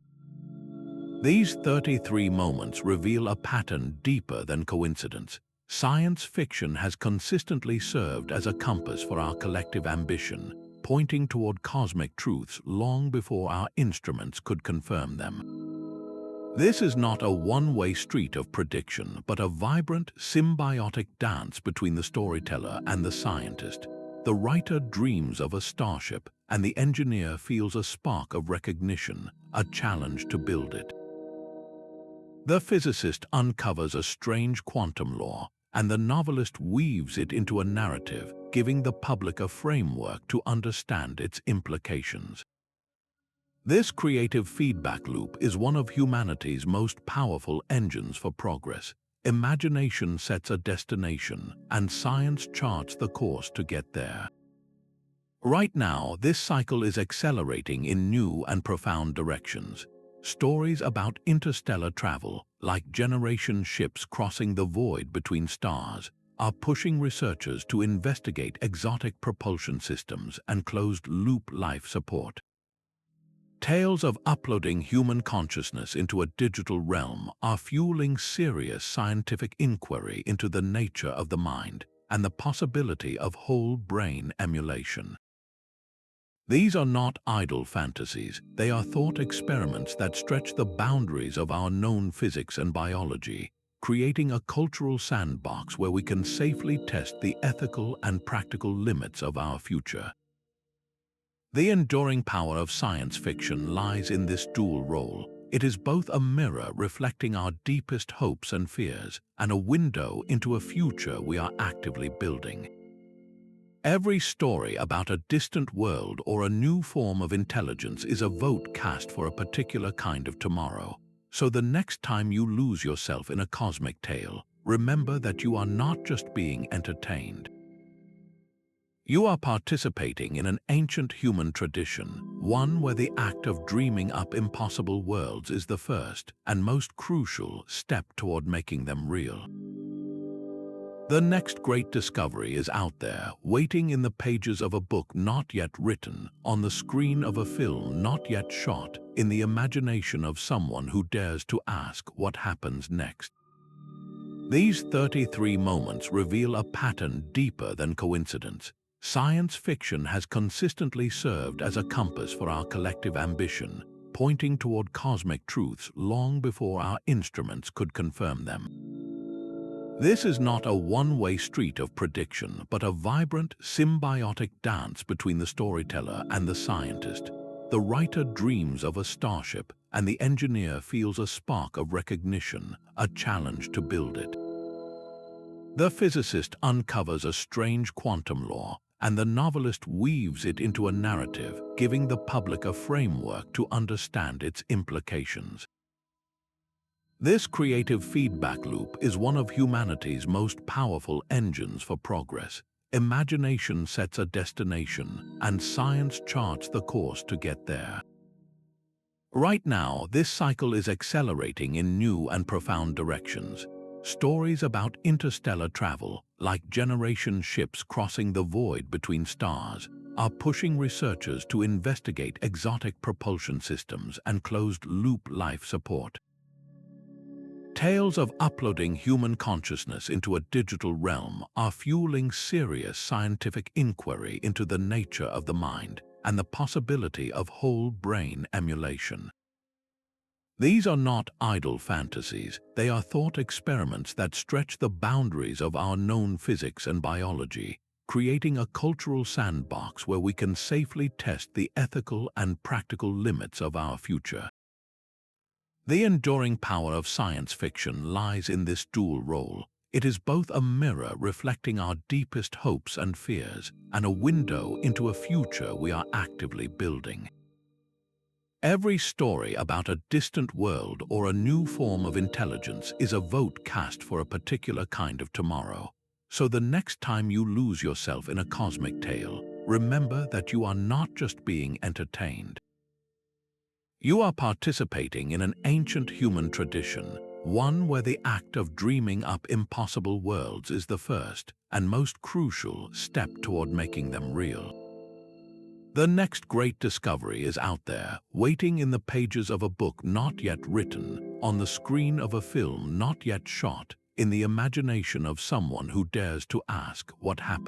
Speaker 1: These 33 moments reveal a pattern deeper than coincidence. Science fiction has consistently served as a compass for our collective ambition, pointing toward cosmic truths long before our instruments could confirm them. This is not a one-way street of prediction, but a vibrant, symbiotic dance between the storyteller and the scientist. The writer dreams of a starship, and the engineer feels a spark of recognition, a challenge to build it. The physicist uncovers a strange quantum law, and the novelist weaves it into a narrative, giving the public a framework to understand its implications. This creative feedback loop is one of humanity's most powerful engines for progress. Imagination sets a destination, and science charts the course to get there. Right now, this cycle is accelerating in new and profound directions. Stories about interstellar travel, like generation ships crossing the void between stars, are pushing researchers to investigate exotic propulsion systems and closed-loop life support. Tales of uploading human consciousness into a digital realm are fueling serious scientific inquiry into the nature of the mind and the possibility of whole-brain emulation. These are not idle fantasies, they are thought experiments that stretch the boundaries of our known physics and biology, creating a cultural sandbox where we can safely test the ethical and practical limits of our future. The enduring power of science fiction lies in this dual role. It is both a mirror reflecting our deepest hopes and fears, and a window into a future we are actively building. Every story about a distant world or a new form of intelligence is a vote cast for a particular kind of tomorrow. So the next time you lose yourself in a cosmic tale, remember that you are not just being entertained. You are participating in an ancient human tradition, one where the act of dreaming up impossible worlds is the first and most crucial step toward making them real. The next great discovery is out there, waiting in the pages of a book not yet written, on the screen of a film not yet shot, in the imagination of someone who dares to ask what happens next. These 33 moments reveal a pattern deeper than coincidence. Science fiction has consistently served as a compass for our collective ambition, pointing toward cosmic truths long before our instruments could confirm them. This is not a one-way street of prediction, but a vibrant, symbiotic dance between the storyteller and the scientist. The writer dreams of a starship, and the engineer feels a spark of recognition, a challenge to build it. The physicist uncovers a strange quantum law, and the novelist weaves it into a narrative, giving the public a framework to understand its implications. This creative feedback loop is one of humanity's most powerful engines for progress. Imagination sets a destination, and science charts the course to get there. Right now, this cycle is accelerating in new and profound directions. Stories about interstellar travel, like generation ships crossing the void between stars, are pushing researchers to investigate exotic propulsion systems and closed-loop life support. Tales of uploading human consciousness into a digital realm are fueling serious scientific inquiry into the nature of the mind and the possibility of whole-brain emulation. These are not idle fantasies, they are thought experiments that stretch the boundaries of our known physics and biology, creating a cultural sandbox where we can safely test the ethical and practical limits of our future. The enduring power of science fiction lies in this dual role. It is both a mirror reflecting our deepest hopes and fears, and a window into a future we are actively building. Every story about a distant world or a new form of intelligence is a vote cast for a particular kind of tomorrow. So the next time you lose yourself in a cosmic tale, remember that you are not just being entertained. You are participating in an ancient human tradition, one where the act of dreaming up impossible worlds is the first and most crucial step toward making them real. The next great discovery is out there, waiting in the pages of a book not yet written, on the screen of a film not yet shot, in the imagination of someone who dares to ask what happened.